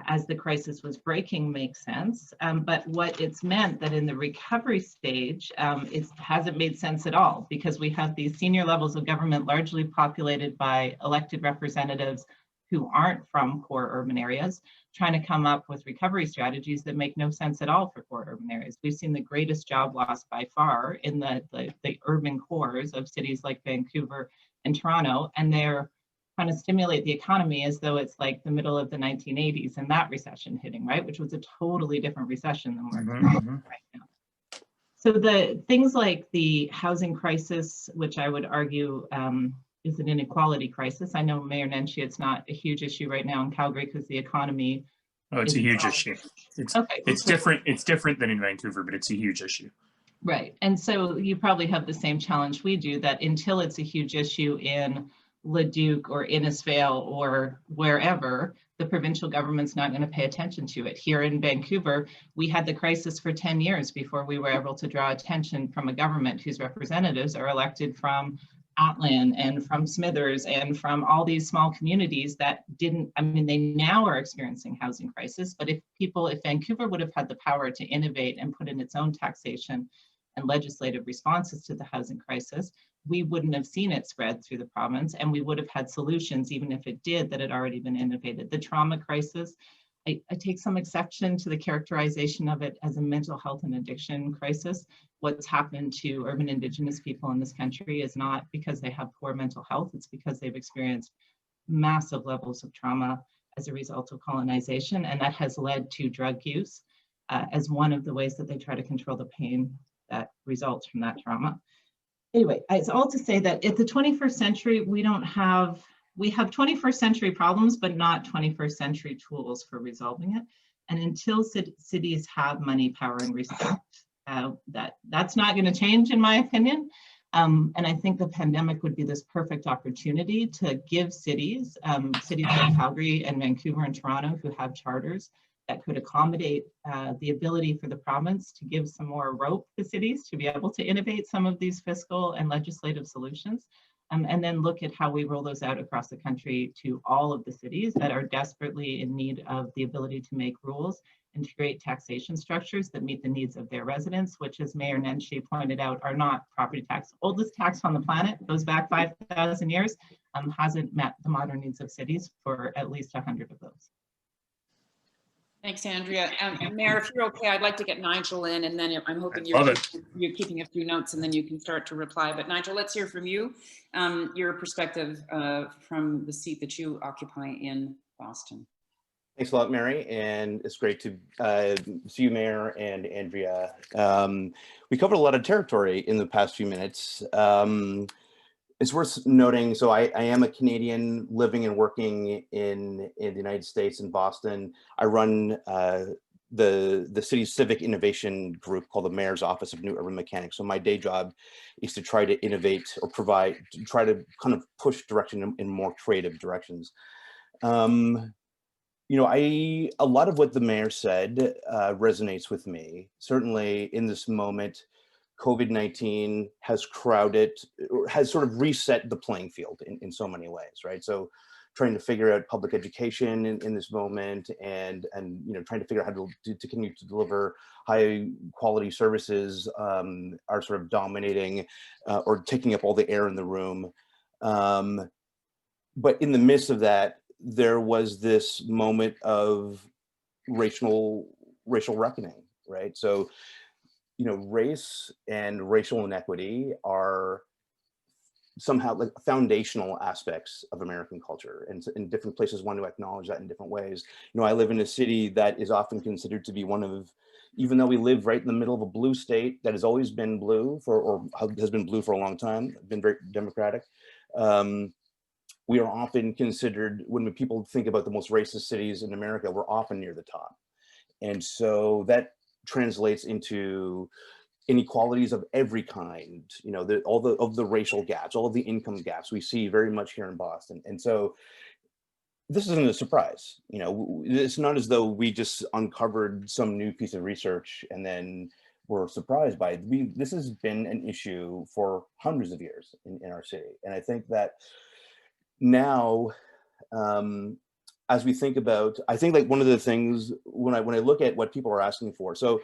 as the crisis was breaking makes sense. But what it's meant that in the recovery stage, it hasn't made sense at all, because we have these senior levels of government largely populated by elected representatives who aren't from core urban areas, trying to come up with recovery strategies that make no sense at all for core urban areas. We've seen the greatest job loss by far in the urban cores of cities like Vancouver and Toronto, and they're trying to stimulate the economy as though it's like the middle of the 1980s and that recession hitting, right? Which was a totally different recession than we're experiencing right now. So the things like the housing crisis, which I would argue is an inequality crisis. I know Mayor Nenshi, it's not a huge issue right now in Calgary because the economy. Oh, it's a huge issue. It's different. It's different than in Vancouver, but it's a huge issue. Right, and so you probably have the same challenge we do, that until it's a huge issue in Leduc or Innisfail or wherever, the provincial government's not going to pay attention to it. Here in Vancouver, we had the crisis for 10 years before we were able to draw attention from a government whose representatives are elected from Atlan and from Smithers and from all these small communities that didn't, I mean, they now are experiencing housing crisis, but if Vancouver would have had the power to innovate and put in its own taxation and legislative responses to the housing crisis, we wouldn't have seen it spread through the province, and we would have had solutions, even if it did, that had already been innovated. The trauma crisis, I take some exception to the characterization of it as a mental health and addiction crisis. What's happened to urban Indigenous people in this country is not because they have poor mental health, it's because they've experienced massive levels of trauma as a result of colonization, and that has led to drug use as one of the ways that they try to control the pain that results from that trauma. Anyway, it's all to say that at the 21st century, we have 21st century problems, but not 21st century tools for resolving it. And until cities have money, power, and respect, that's not going to change, in my opinion. And I think the pandemic would be this perfect opportunity to give cities like Calgary and Vancouver and Toronto, who have charters that could accommodate the ability for the province to give some more rope to cities to be able to innovate some of these fiscal and legislative solutions, and then look at how we roll those out across the country to all of the cities that are desperately in need of the ability to make rules and to create taxation structures that meet the needs of their residents, which, as Mayor Nenshi pointed out, are not property tax. Oldest tax on the planet, goes back 5,000 years, hasn't met the modern needs of cities for at least 100 of those. Thanks, Andrea. Mayor, if you're okay, I'd like to get Nigel in, and then I'm hoping you're keeping a few notes, and then you can start to reply. But Nigel, let's hear from you, your perspective from the seat that you occupy in Boston. Thanks a lot, Mary, and it's great to see you, Mayor and Andrea. We covered a lot of territory in the past few minutes. It's worth noting, so I am a Canadian living and working in the United States, in Boston. I run the city's civic innovation group called the Mayor's Office of New Urban Mechanics. So my day job is to try to innovate or try to kind of push direction in more creative directions. You know, a lot of what the mayor said resonates with me. Certainly in this moment, COVID-19 has sort of reset the playing field in so many ways, right? So trying to figure out public education in this moment, and trying to figure out how to continue to deliver high quality services are sort of dominating or taking up all the air in the room. But in the midst of that, there was this moment of racial reckoning, right? So, race and racial inequity are somehow like foundational aspects of American culture, and in different places want to acknowledge that in different ways. I live in a city that is often considered to be one of, even though we live right in the middle of a blue state that has always been blue or has been blue for a long time, been very democratic. We are often considered, when people think about the most racist cities in America, we're often near the top. And so that translates into inequalities of every kind, all of the racial gaps, all of the income gaps we see very much here in Boston. And so this isn't a surprise. It's not as though we just uncovered some new piece of research and then were surprised by it. This has been an issue for hundreds of years in our city. And I think that now, as we think about, I think like one of the things when I look at what people are asking for, so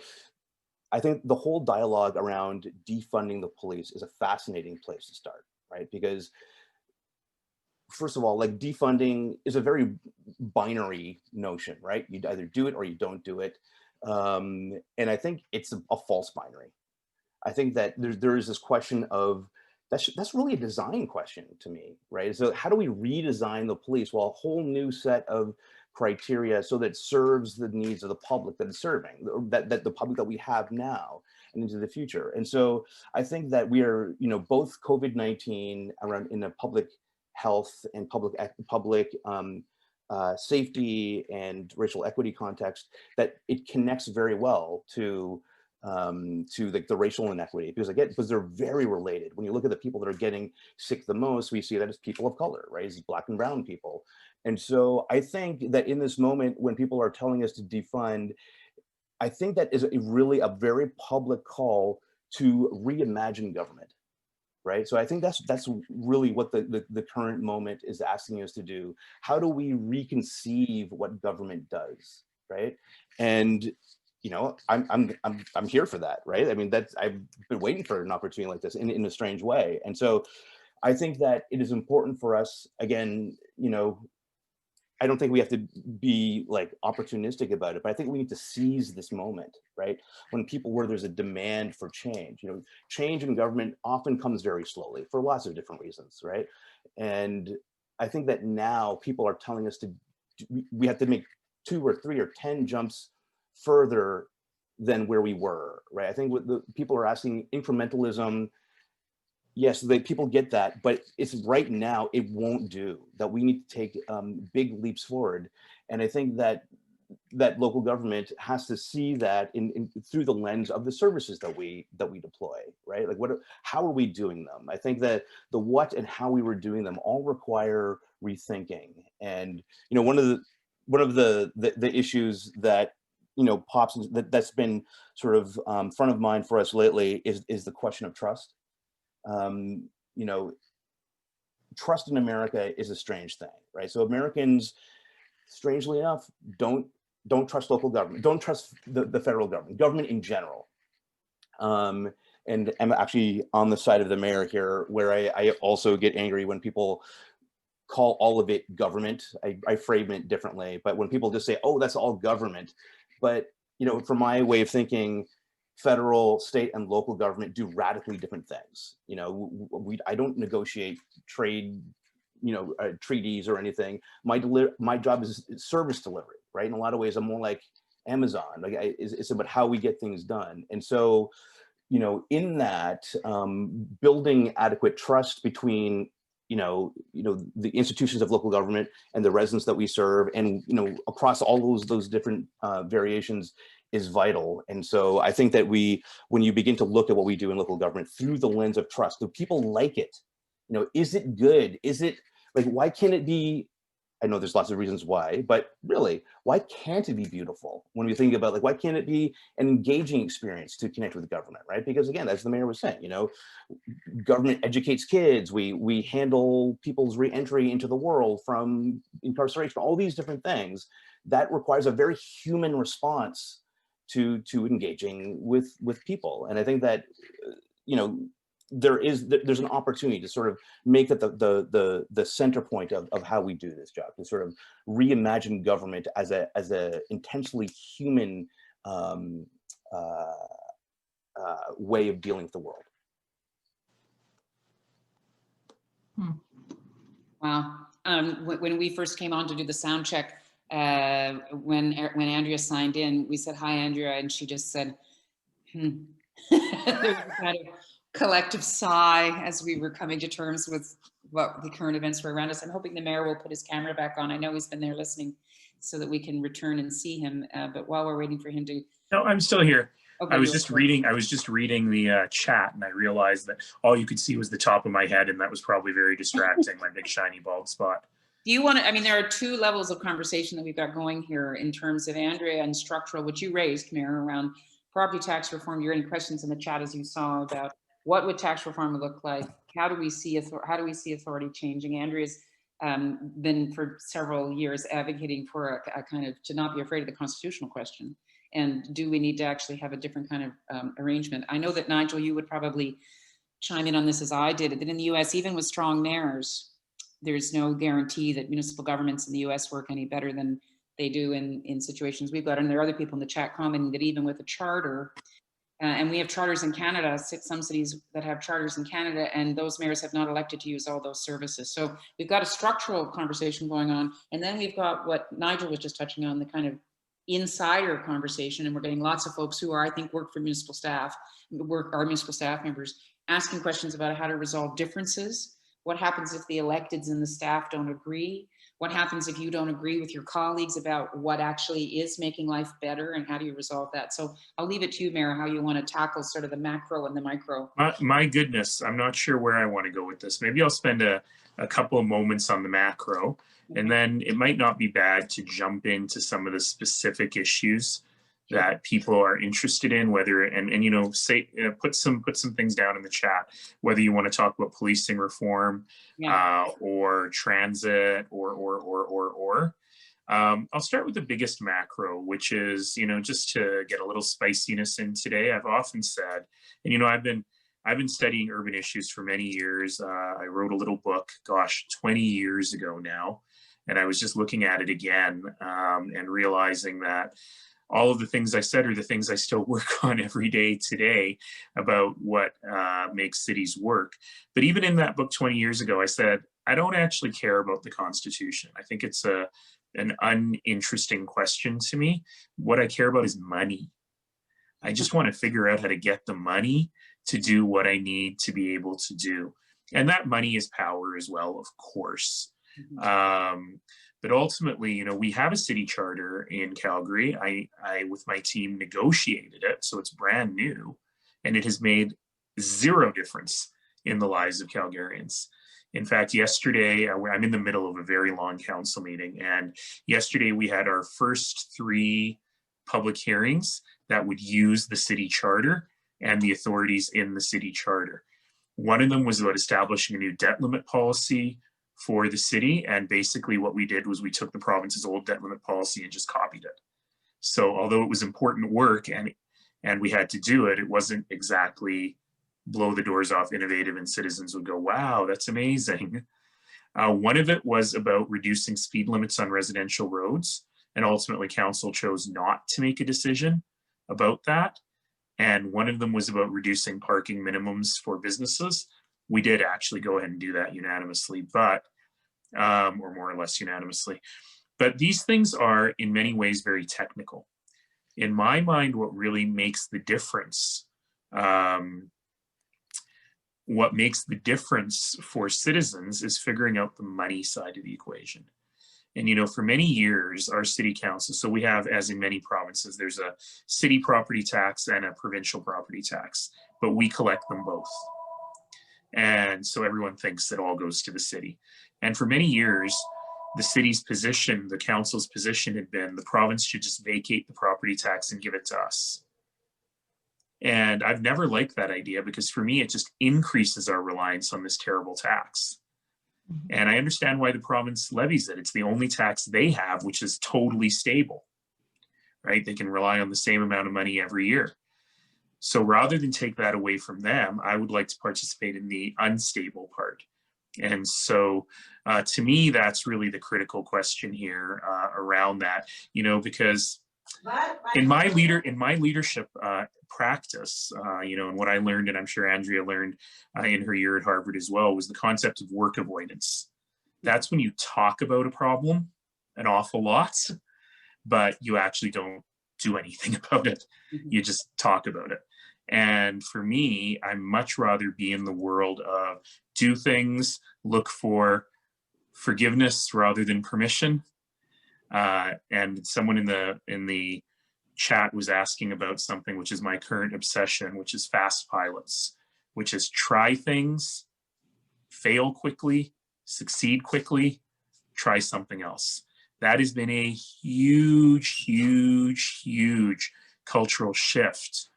I think the whole dialogue around defunding the police is a fascinating place to start, right? Because first of all, like defunding is a very binary notion, right? You either do it or you don't do it. And I think it's a false binary. I think that there is this question of, that's really a design question to me, right? So how do we redesign the police? Well, a whole new set of criteria so that serves the needs of the public that it's serving, that the public that we have now and into the future. And so I think that we are, both COVID-19 around in the public health and public safety and racial equity context, that it connects very well to the racial inequity, because they're very related. When you look at the people that are getting sick the most, we see that as people of color, right? As Black and brown people. And so I think that in this moment, when people are telling us to defund, I think that is really a very public call to reimagine government, right? So I think that's really what the current moment is asking us to do. How do we reconceive what government does, right? And I'm here for that, right? I mean, I've been waiting for an opportunity like this in a strange way. And so I think that it is important for us, again, I don't think we have to be like opportunistic about it, but I think we need to seize this moment, right? Where there's a demand for change, change in government often comes very slowly for lots of different reasons, right? And I think that now people are telling us we have to make 2 or 3 or 10 jumps further than where we were, right? I think what the people are asking, incrementalism, yes, people get that, but it's right now, it won't do. That we need to take big leaps forward. And I think that local government has to see that through the lens of the services that we deploy, right? Like how are we doing them? I think that the what and how we were doing them all require rethinking. And one of the issues that pops that's been sort of front of mind for us lately is the question of trust. Trust in America is a strange thing, right? So Americans, strangely enough, don't trust local government, don't trust the federal government in general. And I'm actually on the side of the mayor here, where I also get angry when people call all of it government. I frame it differently, but when people just say, oh, that's all government. But, from my way of thinking, federal, state, and local government do radically different things. I don't negotiate trade, treaties or anything. My job is service delivery, right? In a lot of ways, I'm more like Amazon. It's about how we get things done. And so, in that, building adequate trust between the institutions of local government and the residents that we serve, and across all those different variations, is vital. And so I think that when you begin to look at what we do in local government through the lens of trust, do people like it? Is it good? Is it like, why can't it be I know there's lots of reasons why, but really, why can't it be beautiful when we think about, like, why can't it be an engaging experience to connect with government, right? Because again, as the mayor was saying, you know, government educates kids, we handle people's re-entry into the world from incarceration, all these different things. That requires a very human response to engaging with people. And I think that, you know, there's an opportunity to sort of make that the center point of how we do this job, to sort of reimagine government as a intentionally human way of dealing with the world. Wow. When we first came on to do the sound check, when Andrea signed in, we said, "Hi, Andrea," and she just said, There was a kind of collective sigh as we were coming to terms with what the current events were around us. I'm hoping the mayor will put his camera back on. I know he's been there listening so that we can return and see him. But while we're waiting for him to... No, I'm still here. Okay, I was just reading the chat, and I realized that all you could see was the top of my head, and that was probably very distracting, my big shiny bald spot. Do you want to, I mean, there are two levels of conversation that we've got going here in terms of Andrea and structural, which you raised, Mayor, around property tax reform. You had any questions in the chat, as you saw, about what would tax reform look like? How do we see authority changing? Andrea's been for several years advocating for a kind of, to not be afraid of the constitutional question. And do we need to actually have a different kind of arrangement? I know that, Nigel, you would probably chime in on this as I did, that in the US, even with strong mayors, there's no guarantee that municipal governments in the US work any better than they do in situations we've got. And there are other people in the chat commenting that even with a charter, and we have charters in Canada, some cities that have charters in Canada, and those mayors have not elected to use all those services. So we've got a structural conversation going on. And then we've got what Nigel was just touching on, the kind of insider conversation. And we're getting lots of folks who are, I think, work for municipal staff, our municipal staff members, asking questions about how to resolve differences. What happens if the electeds and the staff don't agree? What happens if you don't agree with your colleagues about what actually is making life better, and how do you resolve that? So I'll leave it to you, Mayor, how you want to tackle sort of the macro and the micro. My goodness, I'm not sure where I want to go with this. Maybe I'll spend a couple of moments on the macro, and then it might not be bad to jump into some of the specific issues that people are interested in, whether, and you know, say, put some things down in the chat, whether you want to talk about policing reform, or transit, or. I'll start with the biggest macro, which is, you know, just to get a little spiciness in today. I've often said, and you know, I've been studying urban issues for many years. I wrote a little book, gosh, 20 years ago now, and I was just looking at it again, and realizing that all of the things I said are the things I still work on every day today about what makes cities work. But even in that book 20 years ago, I said, I don't actually care about the Constitution. I think it's an uninteresting question to me. What I care about is money. I just want to figure out how to get the money to do what I need to be able to do. And that money is power as well, of course. But ultimately, you know, we have a city charter in Calgary. I with my team, negotiated it, so it's brand new, and it has made zero difference in the lives of Calgarians. In fact, yesterday, I'm in the middle of a very long council meeting, and yesterday we had our first 3 public hearings that would use the city charter and the authorities in the city charter. One of them was about establishing a new debt limit policy for the city, and basically what we did was we took the province's old debt limit policy and just copied it. So although it was important work and we had to do it, it wasn't exactly blow the doors off innovative and citizens would go, wow, that's amazing. One of it was about reducing speed limits on residential roads, and ultimately council chose not to make a decision about that. And one of them was about reducing parking minimums for businesses. We did actually go ahead and do that unanimously, but, or more or less unanimously. But these things are in many ways very technical. In my mind, what really makes the difference, for citizens is figuring out the money side of the equation. And, you know, for many years, our city council, so we have, as in many provinces, there's a city property tax and a provincial property tax, but we collect them both. And so everyone thinks it all goes to the city. And for many years, the city's position, the council's position had been the province should just vacate the property tax and give it to us. And I've never liked that idea because for me, it just increases our reliance on this terrible tax. And I understand why the province levies it. It's the only tax they have, which is totally stable, right? They can rely on the same amount of money every year. So rather than take that away from them, I would like to participate in the unstable part. And so to me, that's really the critical question here around that, you know, because in my leadership practice, you know, and what I learned, and I'm sure Andrea learned in her year at Harvard as well, was the concept of work avoidance. That's when you talk about a problem an awful lot, but you actually don't do anything about it. You just talk about it. And for me, I much rather be in the world of do things, look for forgiveness rather than permission. And someone in the chat was asking about something which is my current obsession, which is fast pilots, which is try things, fail quickly, succeed quickly, try something else. That has been a huge, huge, huge cultural shift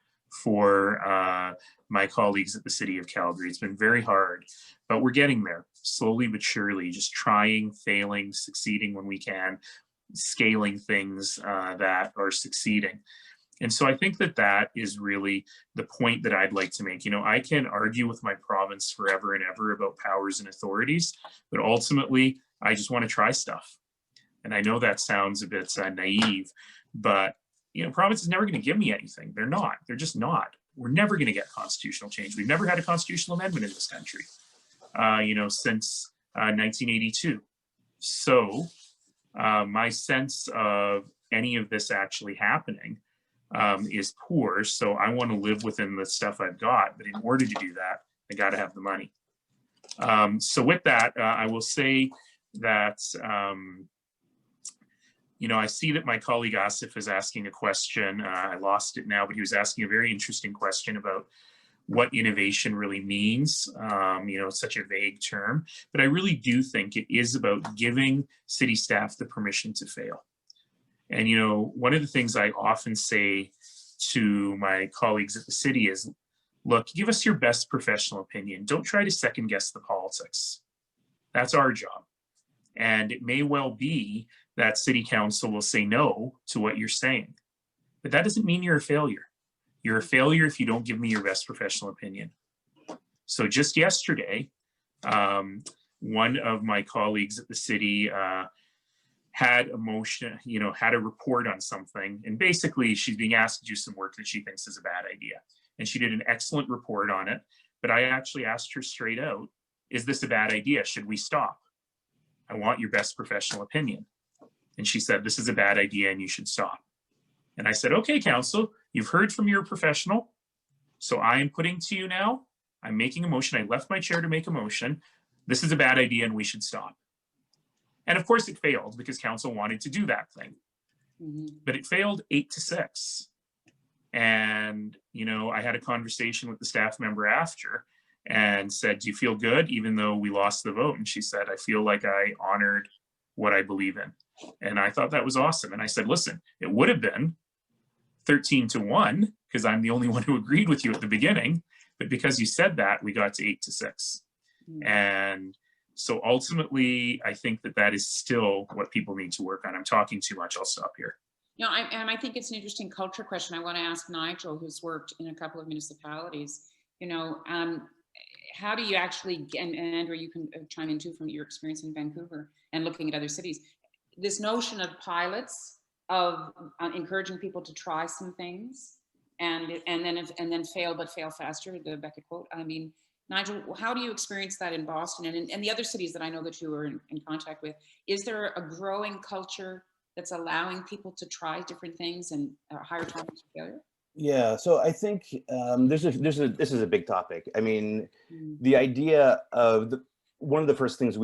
for my colleagues at the City of Calgary. It's been very hard, but we're getting there slowly but surely, just trying, failing, succeeding when we can, scaling things that are succeeding. And so I think that that is really the point that I'd like to make. You know, I can argue with my province forever and ever about powers and authorities, but ultimately I just want to try stuff. And I know that sounds a bit naive, but you know, province is never going to give me anything. They're not. They're just not. We're never going to get constitutional change. We've never had a constitutional amendment in this country, you know, since 1982. So my sense of any of this actually happening is poor. So I want to live within the stuff I've got. But in order to do that, I got to have the money. So with that, I will say that you know, I see that my colleague Asif is asking a question. I lost it now, but he was asking a very interesting question about what innovation really means. You know, it's such a vague term, but I really do think it is about giving city staff the permission to fail. And, you know, one of the things I often say to my colleagues at the city is, look, give us your best professional opinion. Don't try to second guess the politics. That's our job. And it may well be that city council will say no to what you're saying, but that doesn't mean you're a failure. You're a failure if you don't give me your best professional opinion. So just yesterday, one of my colleagues at the city had a motion, you know, had a report on something, and basically she's being asked to do some work that she thinks is a bad idea. And she did an excellent report on it, but I actually asked her straight out, is this a bad idea? Should we stop? I want your best professional opinion. And she said, this is a bad idea and you should stop. And I said, okay, council, you've heard from your professional. So I am putting to you now, I'm making a motion. I left my chair to make a motion. This is a bad idea and we should stop. And of course it failed because council wanted to do that thing. But it failed 8-6. And, you know, I had a conversation with the staff member after and said, do you feel good even though we lost the vote? And she said, I feel like I honored what I believe in. And I thought that was awesome. And I said, listen, it would have been 13-1 because I'm the only one who agreed with you at the beginning. But because you said that, we got to 8-6. And so ultimately, I think that that is still what people need to work on. I'm talking too much. I'll stop here. No, I think it's an interesting culture question. I want to ask Nigel, who's worked in a couple of municipalities, you know, how do you actually, and Andrea, you can chime in too from your experience in Vancouver and looking at other cities, this notion of pilots, of encouraging people to try some things and then fail, but fail faster, the Beckett quote. I mean, Nigel, how do you experience that in Boston and the other cities that I know that you are in contact with? Is there a growing culture that's allowing people to try different things and higher tolerance for failure? Yeah, so I think this is a big topic. I mean, the idea of one of the first things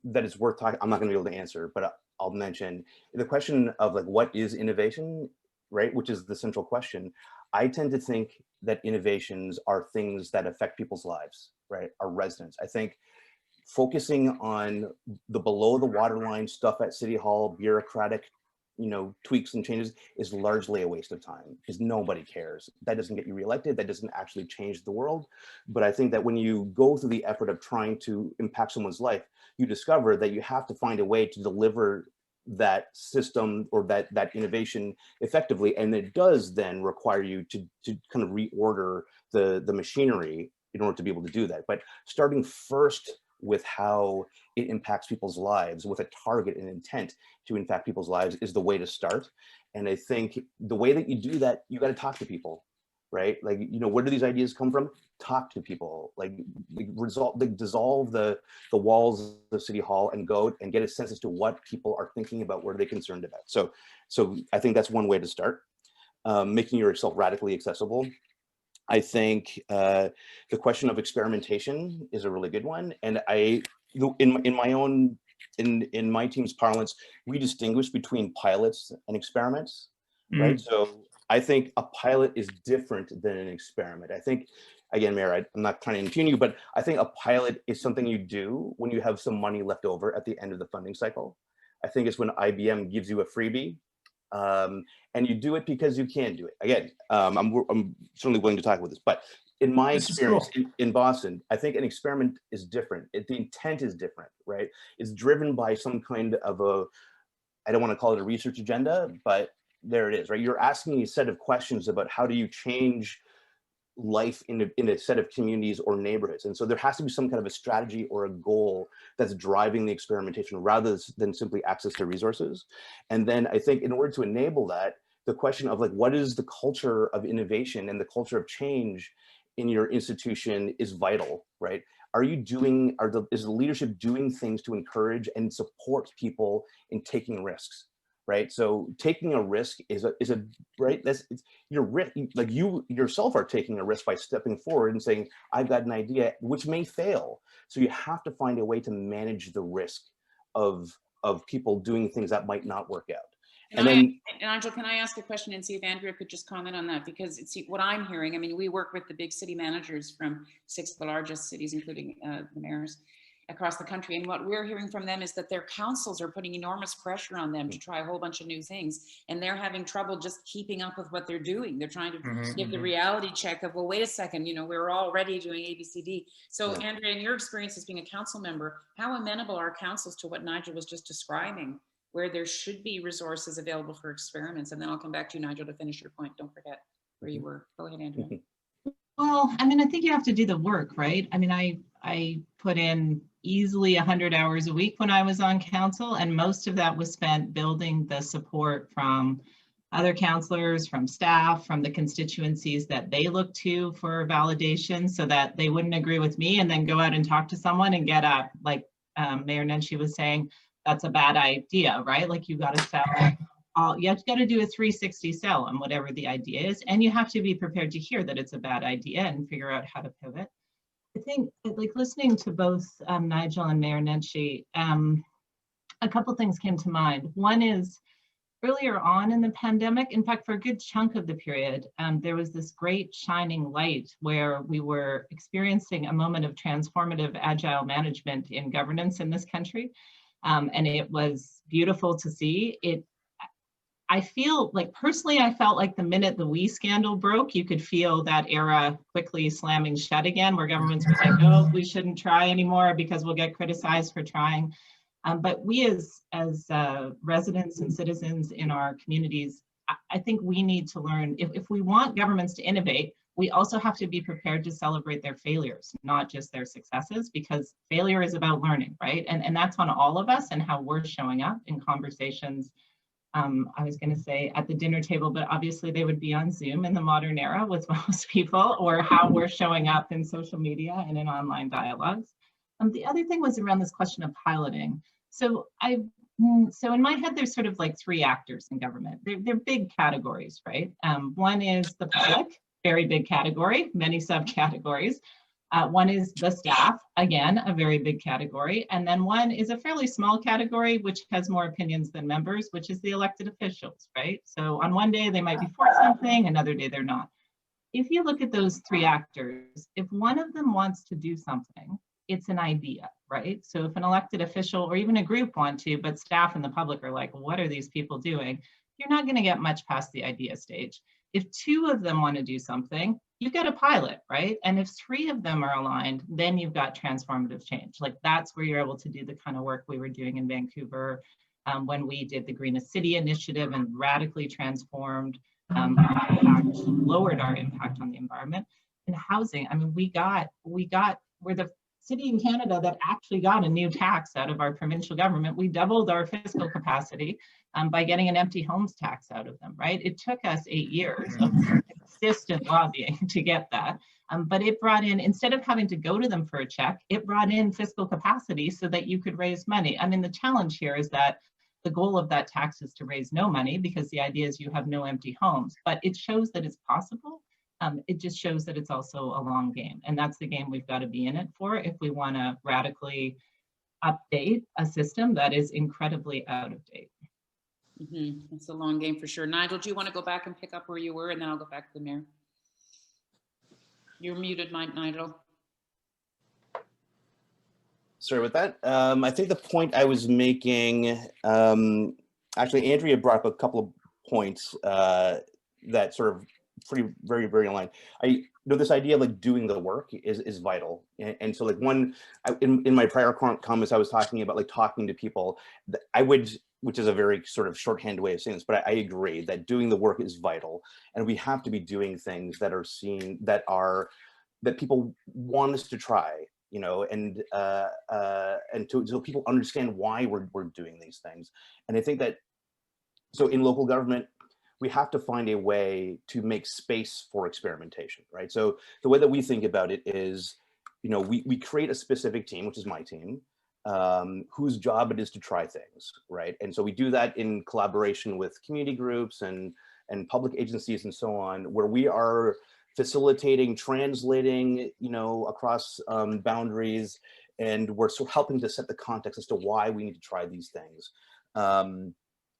that is worth talking, I'm not going to be able to answer, but I'll mention the question of like, what is innovation, right? Which is the central question. I tend to think that innovations are things that affect people's lives, right? Our residents. I think focusing on the below the waterline stuff at City Hall, bureaucratic, tweaks and changes is largely a waste of time because nobody cares. That doesn't get you reelected. That doesn't actually change the world. But I think that when you go through the effort of trying to impact someone's life, you discover that you have to find a way to deliver that system or that innovation effectively. And it does then require you to kind of reorder the machinery in order to be able to do that. But starting first with how it impacts people's lives with a target and intent to impact people's lives is the way to start. And I think the way that you do that, you got to talk to people, right? Like, where do these ideas come from? Talk to people, dissolve the walls of City Hall and go and get a sense as to what people are thinking about, what are they concerned about. So I think that's one way to start, making yourself radically accessible. I think the question of experimentation is a really good one. And in my team's parlance, we distinguish between pilots and experiments, right? So I think a pilot is different than an experiment. I think, again, Mayor, I'm not trying to impugn you, but I think a pilot is something you do when you have some money left over at the end of the funding cycle. I think it's when IBM gives you a freebie. And you do it because you can do it. Again, I'm certainly willing to talk about this, but in my experience in Boston, I think an experiment is different. The intent is different, right? It's driven by some kind of I don't want to call it a research agenda, but there it is, right? You're asking a set of questions about how do you change life in a set of communities or neighborhoods. And so there has to be some kind of a strategy or a goal that's driving the experimentation rather than simply access to resources. And then I think in order to enable that, the question of what is the culture of innovation and the culture of change in your institution is vital, right? Is the leadership doing things to encourage and support people in taking risks? Right, so taking a risk is a right. Your risk, like you yourself are taking a risk by stepping forward and saying, "I've got an idea," which may fail. So you have to find a way to manage the risk of people doing things that might not work out. Nigel, can I ask a question and see if Andrea could just comment on that? Because it's what I'm hearing. I mean, we work with the big city managers from 6 of the largest cities, including the mayors across the country. And what we're hearing from them is that their councils are putting enormous pressure on them to try a whole bunch of new things. And they're having trouble just keeping up with what they're doing. They're trying to give the reality check of, well, wait a second, we're already doing ABCD. So Andrea, in your experience as being a council member, how amenable are councils to what Nigel was just describing, where there should be resources available for experiments? And then I'll come back to you, Nigel, to finish your point. Don't forget where you were. Go ahead, Andrea. Well, I mean, I think you have to do the work, right? I mean, I put in easily 100 hours a week when I was on council, and most of that was spent building the support from other councillors, from staff, from the constituencies that they look to for validation, so that they wouldn't agree with me and then go out and talk to someone and get up, like Mayor Nenshi was saying, that's a bad idea, right? Like you got to sell you have got to do a 360 sell on whatever the idea is, and you have to be prepared to hear that it's a bad idea and figure out how to pivot. I think, like, listening to both Nigel and Mayor Nenshi, a couple things came to mind. One is earlier on in the pandemic, in fact, for a good chunk of the period, there was this great shining light where we were experiencing a moment of transformative agile management in governance in this country. And it was beautiful to see. I feel like, personally, I felt like the minute the WE scandal broke, you could feel that era quickly slamming shut again, where governments were like, oh, we shouldn't try anymore because we'll get criticized for trying. But we as residents and citizens in our communities, I think we need to learn, if we want governments to innovate, we also have to be prepared to celebrate their failures, not just their successes, because failure is about learning, right? And that's on all of us and how we're showing up in conversations. I was going to say at the dinner table, but obviously they would be on Zoom in the modern era with most people, or how we're showing up in social media and in online dialogues. The other thing was around this question of piloting. So in my head, there's sort of like 3 actors in government. They're big categories, right? One is the public, very big category, many subcategories. One is the staff, again, a very big category. And then one is a fairly small category, which has more opinions than members, which is the elected officials, right? So on one day they might be for something, another day they're not. If you look at those 3 actors, if one of them wants to do something, it's an idea. right? So if an elected official or even a group want to, but staff and the public are like, what are these people doing? You're not going to get much past the idea stage. If 2 of them want to do something, you've got a pilot, right? And if 3 of them are aligned, then you've got transformative change. Like that's where you're able to do the kind of work we were doing in Vancouver when we did the Greenest City initiative and radically transformed our impact, lowered our impact on the environment. In housing, I mean, we're the city in Canada that actually got a new tax out of our provincial government. We doubled our fiscal capacity by getting an empty homes tax out of them, right? It took us 8 years of consistent lobbying to get that. But it brought in, instead of having to go to them for a check, it brought in fiscal capacity so that you could raise money. I mean, the challenge here is that the goal of that tax is to raise no money because the idea is you have no empty homes, but it shows that it's possible. It just shows that it's also a long game. And that's the game we've got to be in it for if we want to radically update a system that is incredibly out of date. It's a long game for sure. Nigel, do you want to go back and pick up where you were, and then I'll go back to the mayor? You're muted, Nigel. Sorry about that. I think the point I was making, actually, Andrea brought up a couple of points that sort of very aligned. I know this idea of like doing the work is vital. And so like in my prior comments, I was talking about like talking to people that I would, which is a very sort of shorthand way of saying this, but I agree that doing the work is vital. And we have to be doing things that are seen, that people want us to try, you know, and so people understand why we're doing these things. And I think that, so in local government, we have to find a way to make space for experimentation, right? So the way that we think about it is, you know, we create a specific team, which is my team, whose job it is to try things, right? And so we do that in collaboration with community groups and public agencies and so on, where we are facilitating, translating, you know, across boundaries, and we're sort of helping to set the context as to why we need to try these things.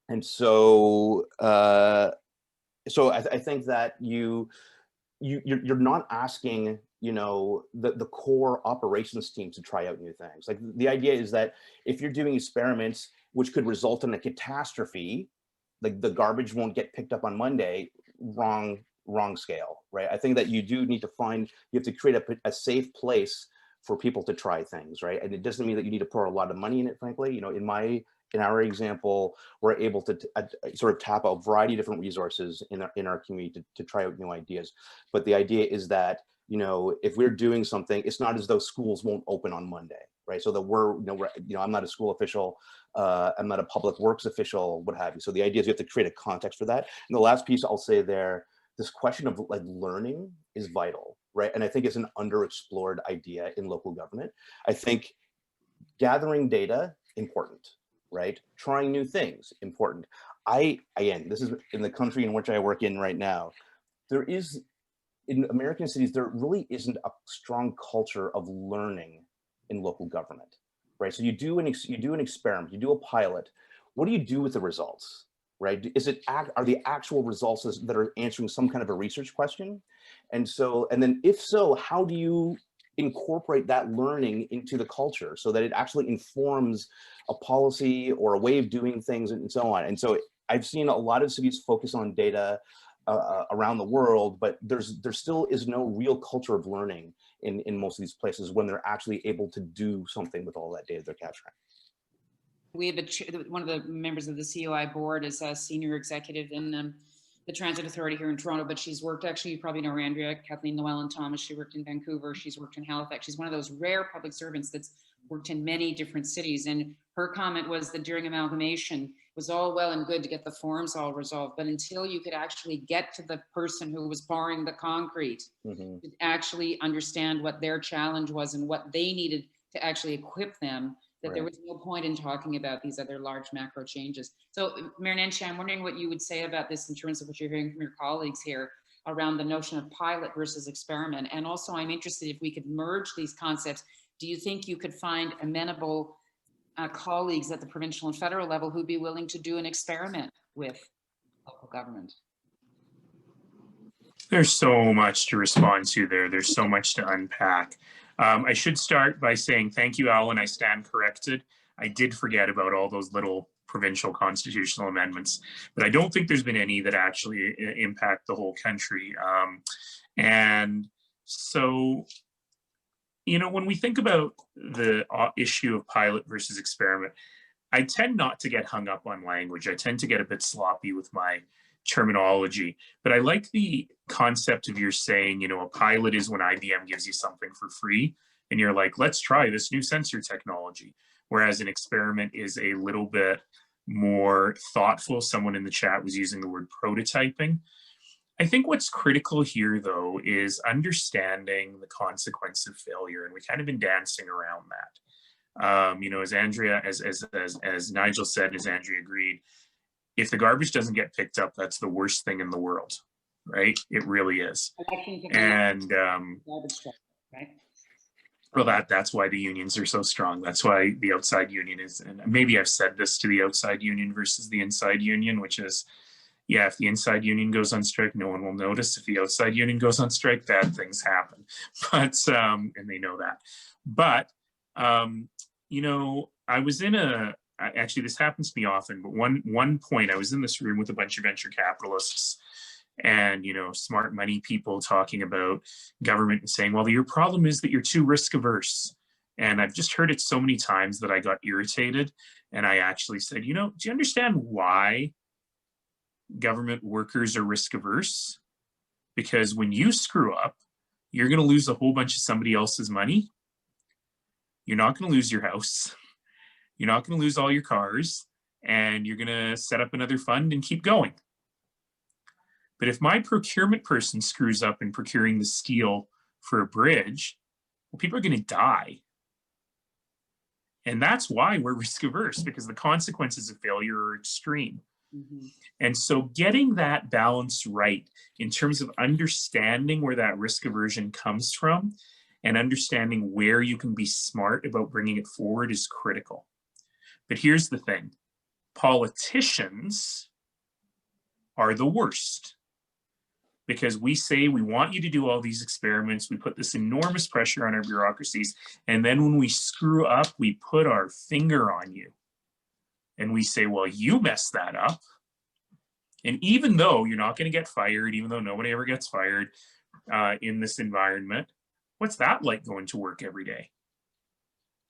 And so, I think that you're not asking, you know, the core operations team to try out new things. Like the idea is that if you're doing experiments which could result in a catastrophe, like the garbage won't get picked up on Monday, wrong scale, right? I think that you do need to you have to create a safe place for people to try things, right? And it doesn't mean that you need to pour a lot of money in it, frankly. You know, in our example, we're able to sort of tap a variety of different resources in our community to try out new ideas. But the idea is that, you know, if we're doing something, it's not as though schools won't open on Monday, right? So that I'm not a school official, I'm not a public works official, what have you. So the idea is you have to create a context for that. And the last piece I'll say there, this question of like learning is vital, right? And I think it's an underexplored idea in local government. I think gathering data, important, right? Trying new things, important. Again, this is in the country in which I work in right now. In American cities, there really isn't a strong culture of learning in local government, right? So you do an experiment, you do a pilot. What do you do with the results, right? Are the actual results that are answering some kind of a research question? And then if so, how do you incorporate that learning into the culture so that it actually informs a policy or a way of doing things and so on? And so I've seen a lot of cities focus on data around the world, but there still is no real culture of learning in most of these places when they're actually able to do something with all that data they're capturing. We have one of the members of the COI board is a senior executive in the Transit Authority here in Toronto, but she's worked, actually, you probably know Andrea, Kathleen Llewellyn-Thomas. She worked in Vancouver. She's worked in Halifax. She's one of those rare public servants that's worked in many different cities. And her comment was that during amalgamation, it was all well and good to get the forms all resolved, but until you could actually get to the person who was pouring the concrete, to actually understand what their challenge was and what they needed to actually equip them, that there was no point in talking about these other large macro changes. So Mayor Nenshi, I'm wondering what you would say about this in terms of what you're hearing from your colleagues here around the notion of pilot versus experiment. And also I'm interested if we could merge these concepts. Do you think you could find amenable colleagues at the provincial and federal level who'd be willing to do an experiment with local government? There's so much to respond to there. There's so much to unpack. I should start by saying thank you, Alan. I stand corrected. I did forget about all those little provincial constitutional amendments, but I don't think there's been any that actually impact the whole country. And so, you know, when we think about the issue of pilot versus experiment, I tend not to get hung up on language. I tend to get a bit sloppy with my terminology, but I like the concept of your saying, you know, a pilot is when IBM gives you something for free and you're like, let's try this new sensor technology. Whereas an experiment is a little bit more thoughtful. Someone in the chat was using the word prototyping. I think what's critical here, though, is understanding the consequence of failure, and we've kind of been dancing around that. You know, as Andrea, as Nigel said, as Andrea agreed, if the garbage doesn't get picked up, that's the worst thing in the world, right? It really is. And right? Well, that's why the unions are so strong. That's why the outside union is, and maybe I've said this to the outside union versus the inside union, which is, yeah, if the inside union goes on strike, no one will notice. If the outside union goes on strike, bad things happen. But, and they know that. But, you know, I was in actually this happens to me often, but one point I was in this room with a bunch of venture capitalists and, you know, smart money people talking about government and saying, well, your problem is that you're too risk averse. And I've just heard it so many times that I got irritated. And I actually said, you know, do you understand why government workers are risk averse? Because when you screw up, you're going to lose a whole bunch of somebody else's money. You're not going to lose your house. You're not going to lose all your cars, and you're going to set up another fund and keep going. But if my procurement person screws up in procuring the steel for a bridge, well, people are going to die. And that's why we're risk averse, because the consequences of failure are extreme. Mm-hmm. And so getting that balance right in terms of understanding where that risk aversion comes from and understanding where you can be smart about bringing it forward is critical. But here's the thing, politicians are the worst, because we say we want you to do all these experiments, we put this enormous pressure on our bureaucracies, and then when we screw up, we put our finger on you. And we say, well, you messed that up. And even though you're not going to get fired, even though nobody ever gets fired in this environment, what's that like going to work every day?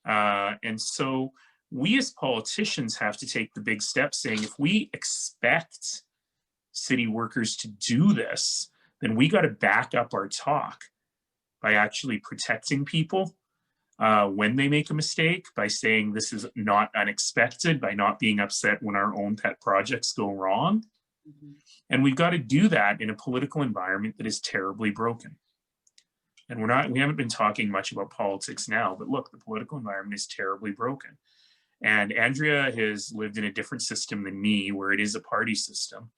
And so we as politicians have to take the big step saying, if we expect city workers to do this, then we got to back up our talk by actually protecting people when they make a mistake, by saying this is not unexpected, by not being upset when our own pet projects go wrong. Mm-hmm. And we've got to do that in a political environment that is terribly broken. And we haven't been talking much about politics now, but look, the political environment is terribly broken. And Andrea has lived in a different system than me, where it is a party system.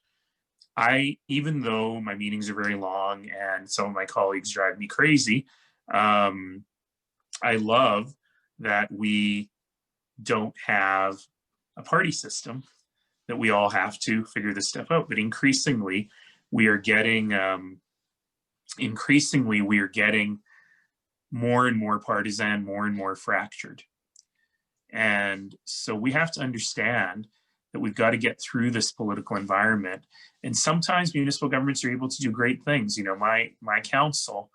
Even though my meetings are very long and some of my colleagues drive me crazy, I love that we don't have a party system, that we all have to figure this stuff out. But increasingly, we are getting more and more partisan, more and more fractured. And so we have to understand that we've got to get through this political environment. And sometimes municipal governments are able to do great things. You know, my council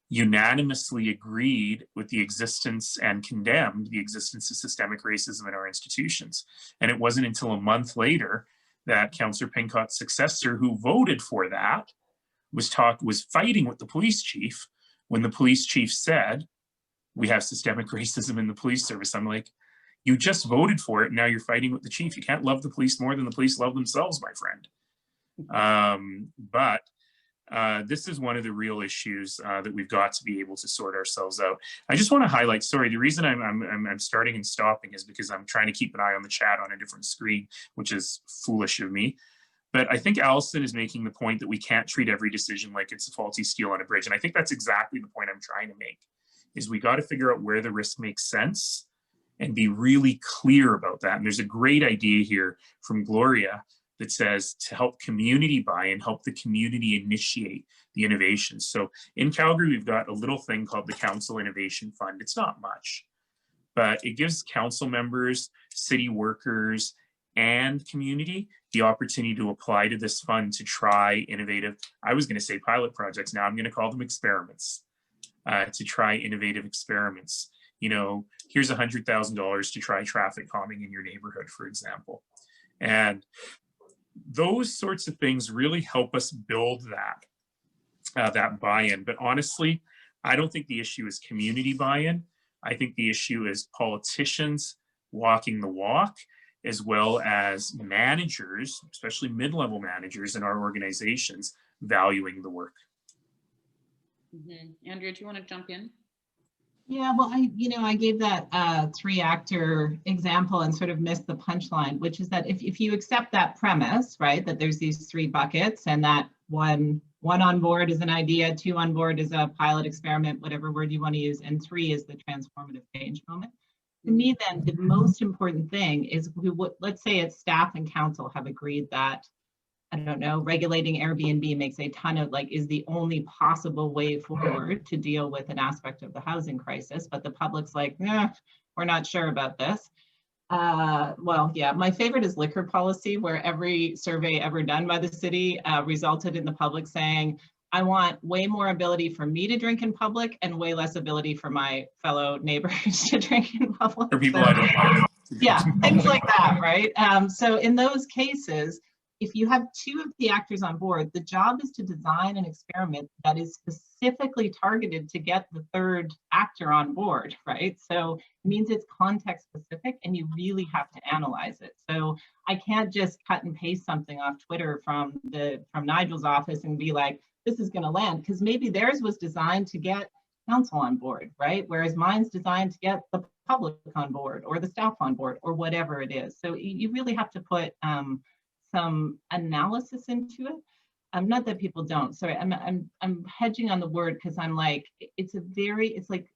unanimously agreed with the existence and condemned the existence of systemic racism in our institutions. And it wasn't until a month later that Councillor Pincott's successor, who voted for that, was fighting with the police chief when the police chief said, we have systemic racism in the police service. I'm like, you just voted for it, and now you're fighting with the chief. You can't love the police more than the police love themselves, my friend. But this is one of the real issues that we've got to be able to sort ourselves out. I just want to highlight, sorry, the reason I'm starting and stopping is because I'm trying to keep an eye on the chat on a different screen, which is foolish of me. But I think Allison is making the point that we can't treat every decision like it's a faulty steel on a bridge. And I think that's exactly the point I'm trying to make, is we got to figure out where the risk makes sense and be really clear about that. And there's a great idea here from Gloria that says to help community buy-in, help the community initiate the innovations. So in Calgary, we've got a little thing called the Council Innovation Fund. It's not much, but it gives council members, city workers, and community the opportunity to apply to this fund to try innovative, I was going to say pilot projects, now I'm going to call them experiments, to try innovative experiments. You know, here's $100,000 to try traffic calming in your neighborhood, for example. And those sorts of things really help us build that buy-in. But honestly, I don't think the issue is community buy-in. I think the issue is politicians walking the walk, as well as managers, especially mid-level managers in our organizations, valuing the work. Andrea, do you want to jump in? Yeah, well, I gave that 3-actor example and sort of missed the punchline, which is that if you accept that premise, right, that there's these 3 buckets and that one on board is an idea, 2 on board is a pilot experiment, whatever word you want to use, and 3 is the transformative change moment. To me, then, the most important thing is, let's say it's staff and council have agreed that, I don't know, regulating Airbnb makes a ton of, is the only possible way forward to deal with an aspect of the housing crisis, but the public's like, nah, we're not sure about this. Well, yeah, my favorite is liquor policy, where every survey ever done by the city resulted in the public saying, I want way more ability for me to drink in public and way less ability for my fellow neighbors to drink in public. For people I don't like. Yeah, things like that, right? So in those cases, if you have 2 of the actors on board, the job is to design an experiment that is specifically targeted to get the 3rd actor on board, right? So it means it's context specific and you really have to analyze it. So I can't just cut and paste something off Twitter from Nigel's office and be like, this is going to land, because maybe theirs was designed to get council on board, right? Whereas mine's designed to get the public on board or the staff on board or whatever it is. So you really have to put some analysis into it. Not that people don't. Sorry, I'm hedging on the word because I'm like, it's like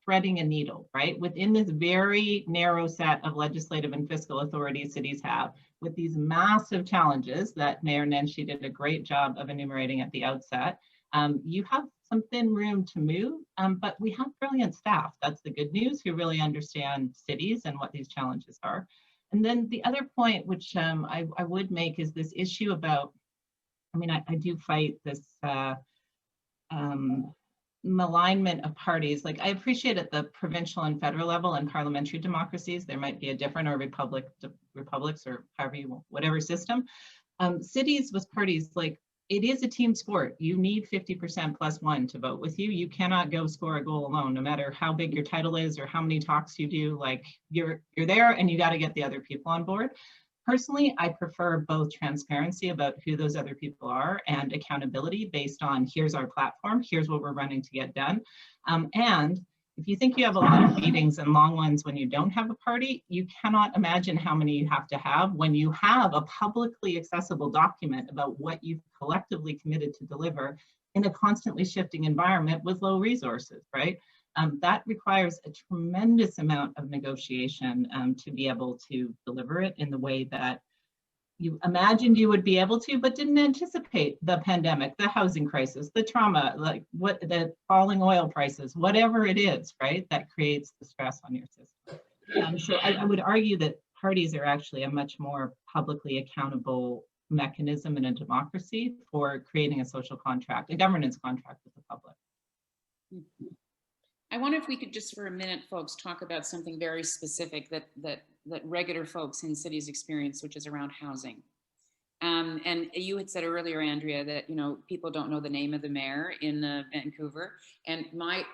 threading a needle, right? Within this very narrow set of legislative and fiscal authorities cities have, with these massive challenges that Mayor Nenshi did a great job of enumerating at the outset, you have some thin room to move, but we have brilliant staff. That's the good news, who really understand cities and what these challenges are. And then the other point, which I would make, is this issue about, I do fight this malignment of parties. Like, I appreciate at the provincial and federal level and parliamentary democracies, there might be a different, or republics, or whatever system. Cities with parties, like, it is a team sport. You need 50% plus 1 to vote with you. You cannot go score a goal alone, no matter how big your title is or how many talks you do. Like, you're there and you got to get the other people on board. Personally, I prefer both transparency about who those other people are and accountability based on, here's our platform, here's what we're running to get done. And if you think you have a lot of meetings and long ones when you don't have a party, you cannot imagine how many you have to have when you have a publicly accessible document about what you've collectively committed to deliver in a constantly shifting environment with low resources, right? That requires a tremendous amount of negotiation to be able to deliver it in the way that you imagined you would be able to, but didn't anticipate the pandemic, the housing crisis, the trauma, the falling oil prices, whatever it is, right, that creates the stress on your system. So I would argue that parties are actually a much more publicly accountable mechanism in a democracy for creating a social contract, a governance contract with the public. I wonder if we could just for a minute, folks, talk about something very specific that regular folks in cities experience, which is around housing. And you had said earlier, Andrea, that people don't know the name of the mayor in Vancouver. And my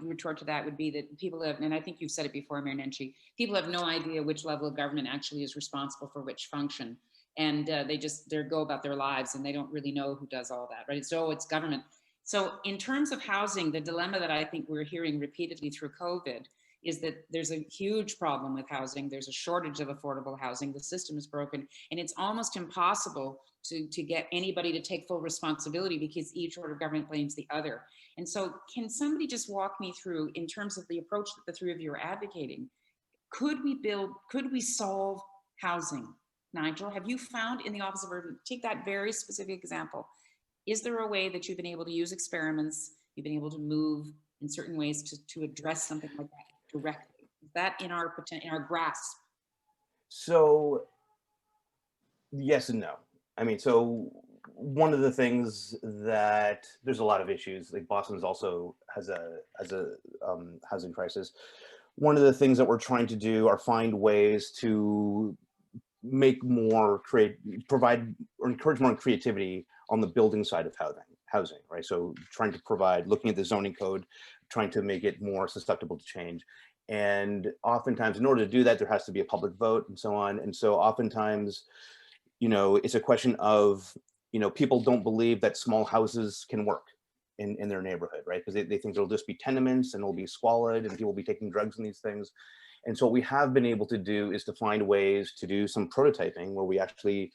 retort to that would be that people have, and I think you've said it before, Mayor Nenshi, people have no idea which level of government actually is responsible for which function. And they go about their lives and they don't really know who does all that, right? So it's government. So in terms of housing, the dilemma that I think we're hearing repeatedly through COVID is that there's a huge problem with housing. There's a shortage of affordable housing. The system is broken, and it's almost impossible to get anybody to take full responsibility because each order of government blames the other. And so can somebody just walk me through, in terms of the approach that the 3 of you are advocating, could we solve housing Nigel, have you found in the Office of Urban, take that very specific example, is there a way that you've been able to use experiments, you've been able to move in certain ways to address something like that directly? Is that in our grasp? So yes and no. I mean, so one of the things that there's a lot of issues, like Boston's also has a housing crisis. One of the things that we're trying to do are find ways to make more provide or encourage more creativity on the building side of housing, right? So trying to provide, looking at the zoning code, trying to make it more susceptible to change. And oftentimes, in order to do that, there has to be a public vote and so on. And so oftentimes, you know, it's a question of, you know, people don't believe that small houses can work in their neighborhood, right? Because they think there'll just be tenements and it'll be squalid and people will be taking drugs and these things. And so what we have been able to do is to find ways to do some prototyping where we actually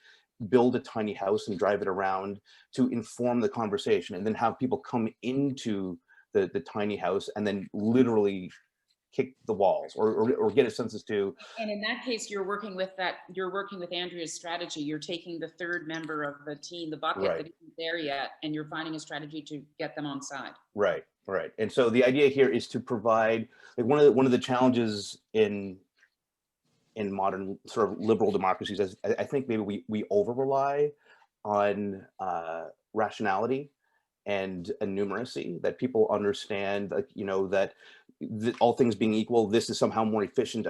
build a tiny house and drive it around to inform the conversation, and then have people come into the tiny house and then literally kick the walls or get a census to. And in that case, you're working with Andrea's strategy. You're taking the third member of the team, the bucket Right. that isn't there yet, and you're finding a strategy to get them on side. Right. And so the idea here is to provide, like, one of the challenges in modern sort of liberal democracies is I think maybe we over rely on rationality and numeracy, that people understand, like, you know, that all things being equal, this is somehow more efficient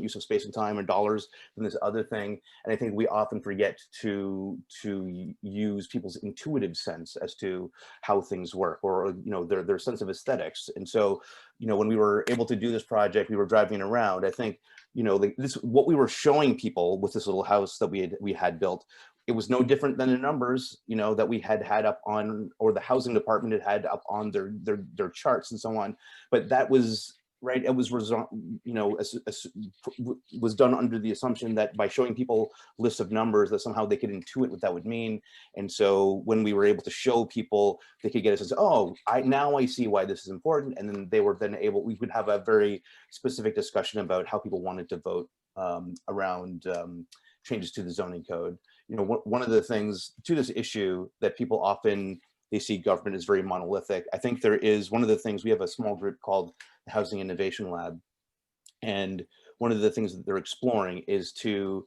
use of space and time and dollars than this other thing. And I think we often forget to use people's intuitive sense as to how things work, or, you know, their sense of aesthetics. And so, you know, when we were able to do this project, we were driving around, I think, you know, like what we were showing people with this little house that we had built, it was no different than the numbers, you know, that we had up on, or the housing department had up on their charts and so on. But that was right. It was, you know, was done under the assumption that by showing people lists of numbers, that somehow they could intuit what that would mean. And so when we were able to show people, they could get a sense, oh, now I see why this is important. And then we could have a very specific discussion about how people wanted to vote around changes to the zoning code. You know, one of the things to this issue that people often, they see government as very monolithic. I think there is one of the things, we have a small group called the Housing Innovation Lab. And one of the things that they're exploring is to,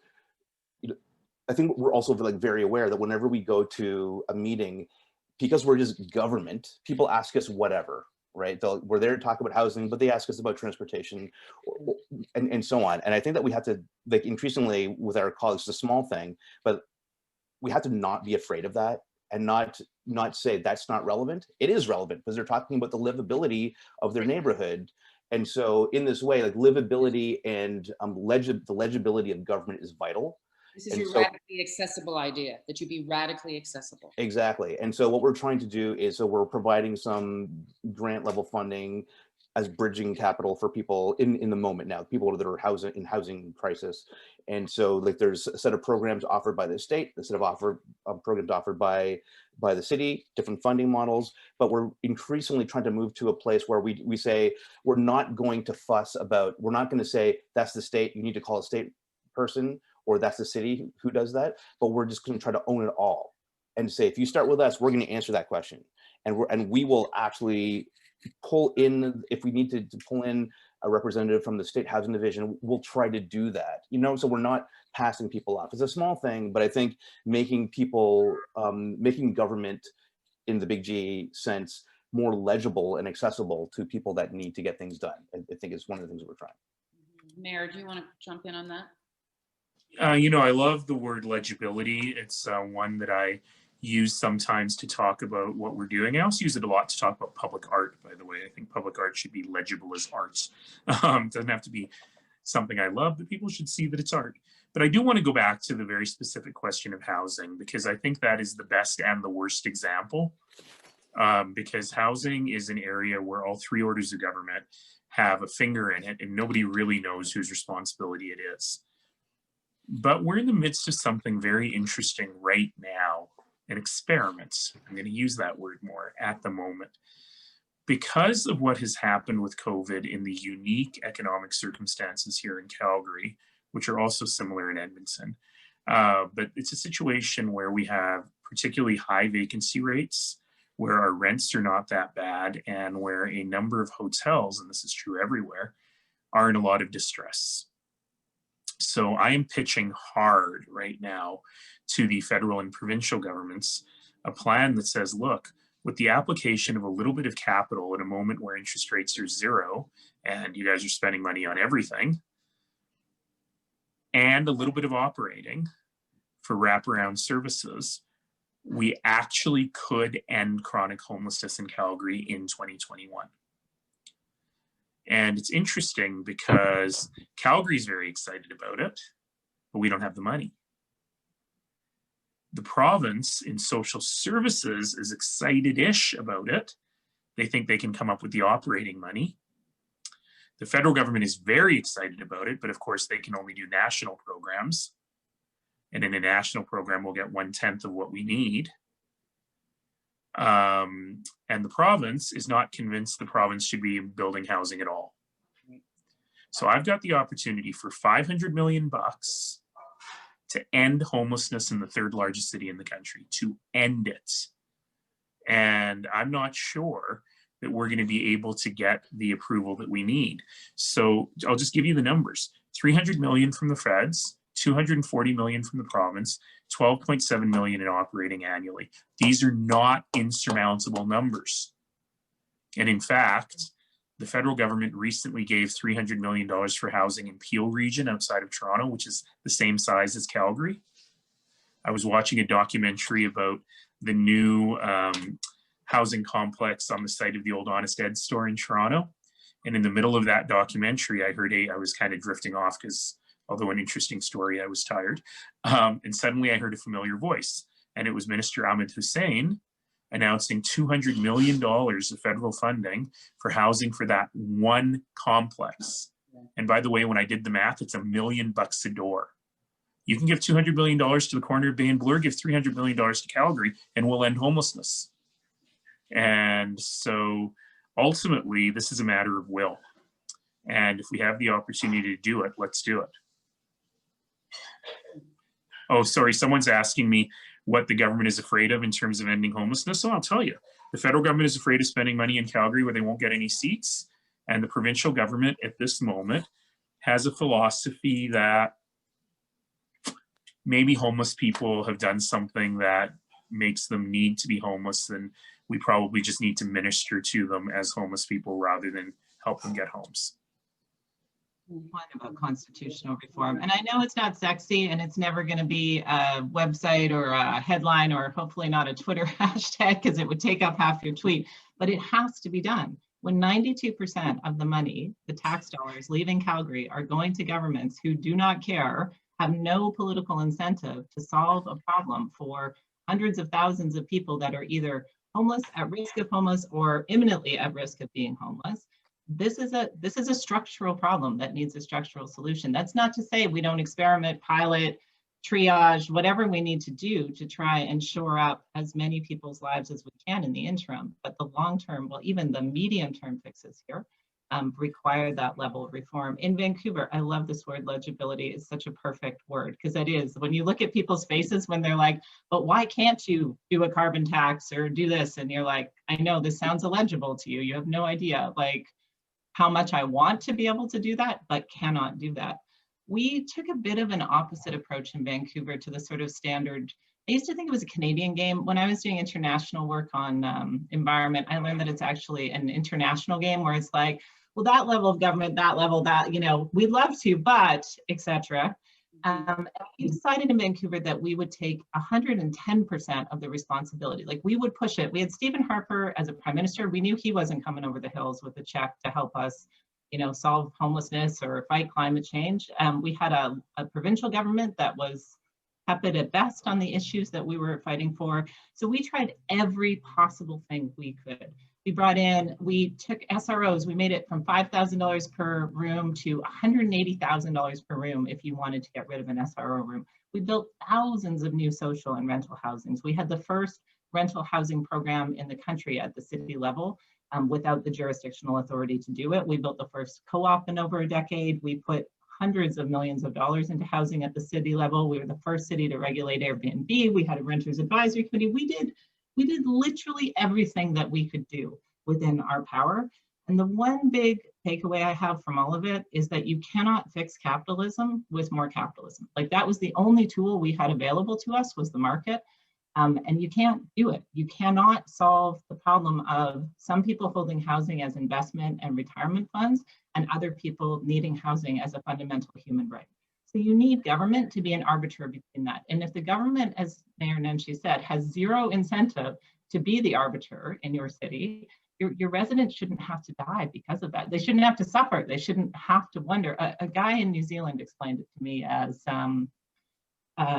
you know, I think we're also like very aware that whenever we go to a meeting, because we're just government, people ask us whatever, right? We're there to talk about housing, but they ask us about transportation and so on. And I think that we have to, like, increasingly with our colleagues, it's a small thing, but we have to not be afraid of that, and not say that's not relevant. It is relevant, because they're talking about the livability of their neighborhood. And so in this way, like, livability and the legibility of government is vital. This is your radically accessible idea, that you be radically accessible. Exactly. And so what we're trying to do is, so we're providing some grant level funding as bridging capital for people in the moment now, people that are housing crisis. And so, like, there's a set of programs offered by the state, a set of programs offered by the city, different funding models, but we're increasingly trying to move to a place where we say, we're not going to fuss about, we're not going to say, that's the state, you need to call a state person, or that's the city who does that, but we're just going to try to own it all and say, if you start with us, we're going to answer that question. And we will actually pull in, if we need to pull in a representative from the state housing division, we'll try to do that, you know, so we're not passing people off. It's a small thing, but I think making people, making government in the big G sense more legible and accessible to people that need to get things done, I think is one of the things that we're trying. Mayor, do you want to jump in on that? You know, I love the word legibility. It's one that I use sometimes to talk about what we're doing. I also use it a lot to talk about public art, by the way. I think public art should be legible as art. It doesn't have to be something I love, but people should see that it's art. But I do want to go back to the very specific question of housing, because I think that is the best and the worst example. Because housing is an area where all three orders of government have a finger in it, and nobody really knows whose responsibility it is. But we're in the midst of something very interesting right now, an experiment. I'm going to use that word more at the moment. Because of what has happened with COVID in the unique economic circumstances here in Calgary, which are also similar in Edmonton, But it's a situation where we have particularly high vacancy rates, where our rents are not that bad, and where a number of hotels, and this is true everywhere, are in a lot of distress. So I am pitching hard right now to the federal and provincial governments a plan that says, look, with the application of a little bit of capital at a moment where interest rates are zero and you guys are spending money on everything, and a little bit of operating for wraparound services, we actually could end chronic homelessness in Calgary in 2021. And it's interesting because Calgary's very excited about it, but we don't have the money. The province in social services is excited-ish about it. They think they can come up with the operating money. The federal government is very excited about it, but of course they can only do national programs. And in a national program, we'll get 1/10 of what we need. And the province is not convinced the province should be building housing at all. So I've got the opportunity for $500 million to end homelessness in the third largest city in the country, to end it. And I'm not sure that we're going to be able to get the approval that we need. So I'll just give you the numbers. 300 million from the feds, 240 million from the province, 12.7 million in operating annually. These are not insurmountable numbers. And in fact, the federal government recently gave $300 million for housing in Peel region outside of Toronto, which is the same size as Calgary. I was watching a documentary about the new housing complex on the site of the old Honest Ed store in Toronto. And in the middle of that documentary, I was kind of drifting off because, although an interesting story, I was tired. And suddenly I heard a familiar voice, and it was Minister Ahmed Hussein announcing $200 million of federal funding for housing for that one complex. And by the way, when I did the math, it's $1 million a door. You can give $200 million to the corner of Bay and Bloor, give $300 million to Calgary, and we'll end homelessness. And so ultimately, this is a matter of will. And if we have the opportunity to do it, let's do it. Oh, sorry, someone's asking me what the government is afraid of in terms of ending homelessness. So I'll tell you, the federal government is afraid of spending money in Calgary where they won't get any seats. And the provincial government at this moment has a philosophy that maybe homeless people have done something that makes them need to be homeless, and we probably just need to minister to them as homeless people rather than help them get homes. One about constitutional reform. And I know it's not sexy and it's never going to be a website or a headline or hopefully not a Twitter hashtag because it would take up half your tweet, but it has to be done. When 92% of the money, the tax dollars leaving Calgary, are going to governments who do not care, have no political incentive to solve a problem for hundreds of thousands of people that are either homeless, at risk of homeless, or imminently at risk of being homeless. This is a structural problem that needs a structural solution. That's not to say we don't experiment, pilot, triage, whatever we need to do to try and shore up as many people's lives as we can in the interim. But the long-term, well, even the medium-term fixes here require that level of reform. In Vancouver, I love this word legibility. It's such a perfect word because it is. When you look at people's faces when they're like, but why can't you do a carbon tax or do this? And you're like, I know this sounds illegible to you. You have no idea like how much I want to be able to do that, but cannot do that. We took a bit of an opposite approach in Vancouver to the sort of standard. I used to think it was a Canadian game. When I was doing international work on environment, I learned that it's actually an international game where it's like, well, that level of government, that level, that, you know, we'd love to, but etc. We decided in Vancouver that we would take 110% of the responsibility. Like we would push it. We had Stephen Harper as a prime minister. We knew he wasn't coming over the hills with a check to help us, you know, solve homelessness or fight climate change. We had a provincial government that was tepid at best on the issues that we were fighting for. So we tried every possible thing we could. We took SROs, we made it from $5,000 per room to $180,000 per room if you wanted to get rid of an SRO room. We built thousands of new social and rental housings. We had the first rental housing program in the country at the city level without the jurisdictional authority to do it. We built the first co-op in over a decade. We put hundreds of millions of dollars into housing at the city level. We were the first city to regulate Airbnb. We had a renters advisory committee. We did literally everything that we could do within our power. And the one big takeaway I have from all of it is that you cannot fix capitalism with more capitalism. Like, that was the only tool we had available to us, was the market. And you can't do it. You cannot solve the problem of some people holding housing as investment and retirement funds and other people needing housing as a fundamental human right. So you need government to be an arbiter between that. And if the government, as Mayor Nenshi said, has zero incentive to be the arbiter in your city, your residents shouldn't have to die because of that. They shouldn't have to suffer. They shouldn't have to wonder. A guy in New Zealand explained it to me as,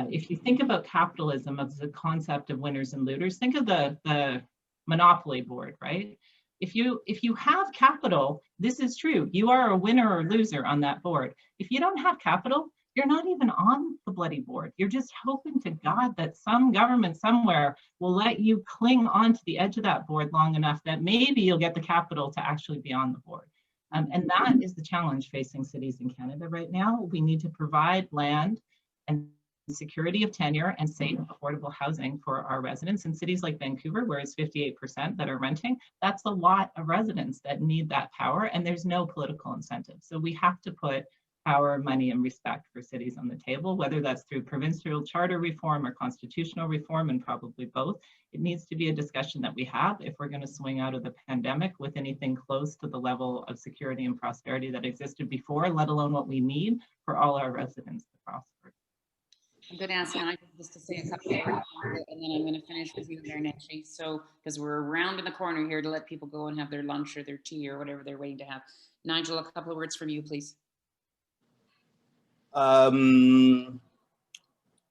if you think about capitalism as the concept of winners and looters, think of the monopoly board, right? If you have capital, this is true. You are a winner or loser on that board. If you don't have capital, you're not even on the bloody board. You're just hoping to God that some government somewhere will let you cling onto the edge of that board long enough that maybe you'll get the capital to actually be on the board. And that is the challenge facing cities in Canada right now. We need to provide land and security of tenure and safe, affordable housing for our residents. In cities like Vancouver, where it's 58% that are renting, that's a lot of residents that need that power, and there's no political incentive. So we have to put power, money, and respect for cities on the table, whether that's through provincial charter reform or constitutional reform, and probably both. It needs to be a discussion that we have if we're going to swing out of the pandemic with anything close to the level of security and prosperity that existed before, let alone what we need for all our residents to prosper. I'm going to ask Nigel just to say a couple of words, and then I'm going to finish with you there, Nenshi. So, because we're around in the corner here to let people go and have their lunch or their tea or whatever they're waiting to have. Nigel, a couple of words from you, please. I mean,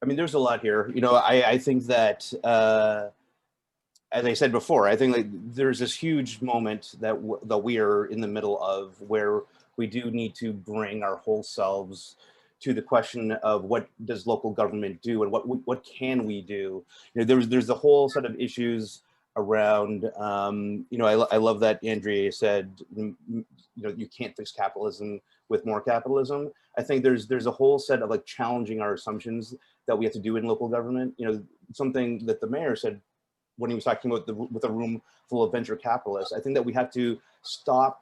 there's a lot here. You know, I think that, as I said before, I think like there's this huge moment that we are in the middle of, where we do need to bring our whole selves to the question of what does local government do and what can we do. You know, there's a whole set of issues around. You know, I love that Andrea said, you know, you can't fix capitalism with more capitalism. I think there's a whole set of like challenging our assumptions that we have to do in local government. You know, something that the mayor said when he was talking about with a room full of venture capitalists. I think that we have to stop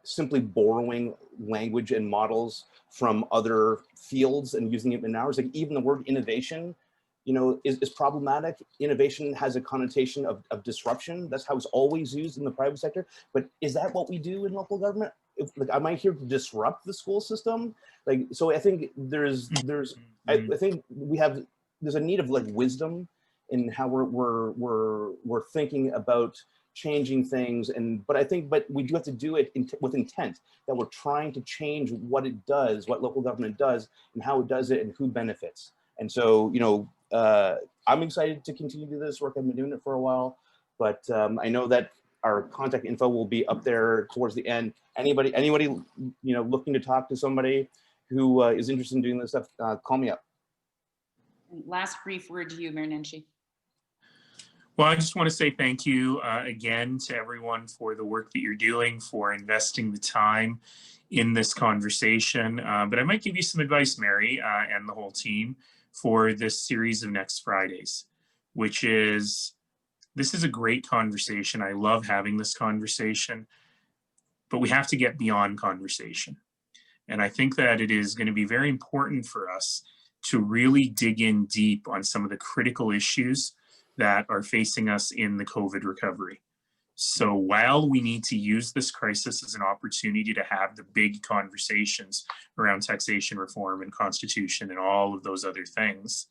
simply borrowing language and models from other fields and using it in ours. Like, even the word innovation, you know, is problematic. Innovation has a connotation of disruption. That's how it's always used in the private sector. But is that what we do in local government? Like, am I here to disrupt the school system? Like, so I think I think there's a need of like wisdom in how we're thinking about changing things, but we do have to do it with intent, that we're trying to change what it does, what local government does, and how it does it, and who benefits. And so, you know, I'm excited to continue to do this work. I've been doing it for a while, but I know that our contact info will be up there towards the end. Anybody, you know, looking to talk to somebody who is interested in doing this stuff, call me up. Last brief word to you, Mayor Nenshi. Well, I just want to say thank you again to everyone for the work that you're doing, for investing the time in this conversation. But I might give you some advice, Mary, and the whole team, for this series of next Fridays, which is, this is a great conversation. I love having this conversation, but we have to get beyond conversation. And I think that it is going to be very important for us to really dig in deep on some of the critical issues that are facing us in the COVID recovery. So while we need to use this crisis as an opportunity to have the big conversations around taxation reform and constitution and all of those other things,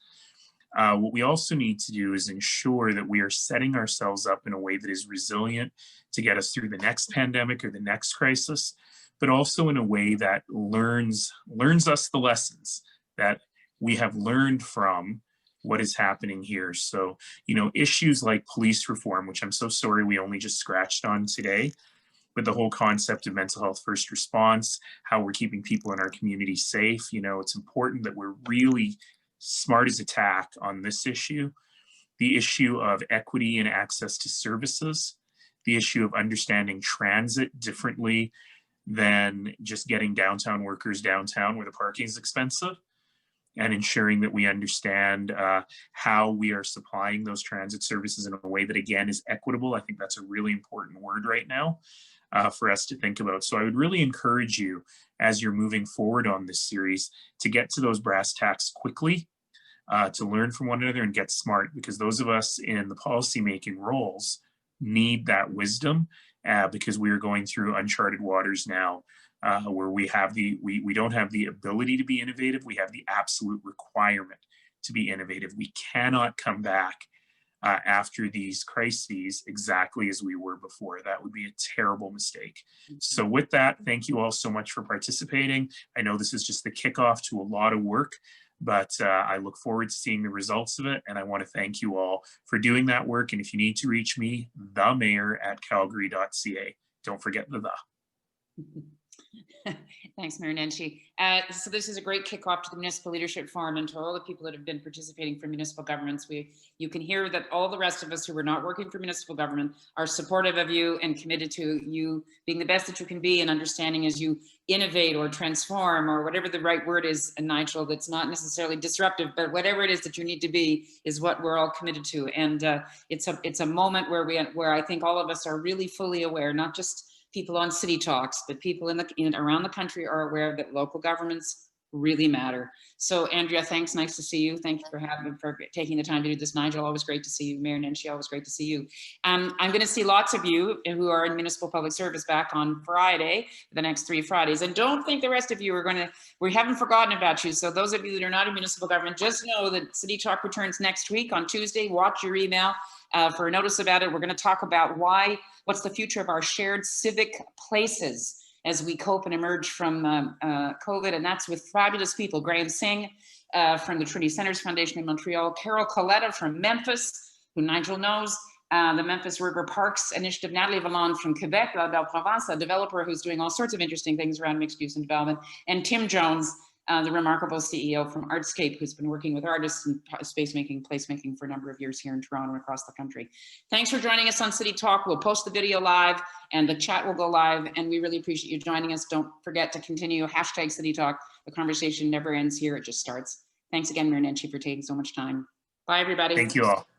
what we also need to do is ensure that we are setting ourselves up in a way that is resilient to get us through the next pandemic or the next crisis, but also in a way that learns us the lessons that we have learned from what is happening here. So, you know, issues like police reform, which I'm so sorry we only just scratched on today, but the whole concept of mental health first response, how we're keeping people in our community safe, you know, it's important that we're really smart as a tack on this issue. The issue of equity and access to services, the issue of understanding transit differently than just getting downtown workers downtown where the parking is expensive, and ensuring that we understand how we are supplying those transit services in a way that, again, is equitable. I think that's a really important word right now for us to think about. So I would really encourage you, as you're moving forward on this series, to get to those brass tacks quickly, to learn from one another and get smart, because those of us in the policymaking roles need that wisdom, because we are going through uncharted waters now, where we don't have the ability to be innovative. We have the absolute requirement to be innovative. We cannot come back after these crises exactly as we were before. That would be a terrible mistake. So with that, thank you all so much for participating. I know this is just the kickoff to a lot of work, but I look forward to seeing the results of it. And I want to thank you all for doing that work. And if you need to reach me, themayor@calgary.ca. Don't forget the. Thanks, Mayor Nenshi. So this is a great kickoff to the Municipal Leadership Forum and to all the people that have been participating from municipal governments. You can hear that all the rest of us who are not working for municipal government are supportive of you and committed to you being the best that you can be, and understanding as you innovate or transform or whatever the right word is, and Nigel, that's not necessarily disruptive, but whatever it is that you need to be is what we're all committed to. And it's a moment where I think all of us are really fully aware, not just people on City Talks, but people around the country are aware that local governments really matter. So Andrea, thanks, nice to see you. Thank you for taking the time to do this. Nigel, always great to see you. Mayor Nenshi, always great to see you. I'm going to see lots of you who are in municipal public service back on Friday, the next 3 Fridays. And don't think the rest of you we haven't forgotten about you. So those of you that are not in municipal government, just know that City Talk returns next week on Tuesday. Watch your email for a notice about it. We're going to talk about what's the future of our shared civic places as we cope and emerge from COVID, and that's with fabulous people. Graham Singh from the Trinity Centers Foundation in Montreal, Carol Coletta from Memphis, who Nigel knows, the Memphis River Parks Initiative, Natalie Valland from Quebec, La Belle Provence, a developer who's doing all sorts of interesting things around mixed use and development, and Tim Jones, the remarkable CEO from Artscape, who's been working with artists in space making, placemaking for a number of years here in Toronto and across the country. Thanks for joining us on City Talk. We'll post the video live and the chat will go live, and we really appreciate you joining us. Don't forget to continue hashtag City Talk. The conversation never ends here, it just starts. Thanks again, Mayor Nenshi, for taking so much time. Bye, everybody. Thank you all.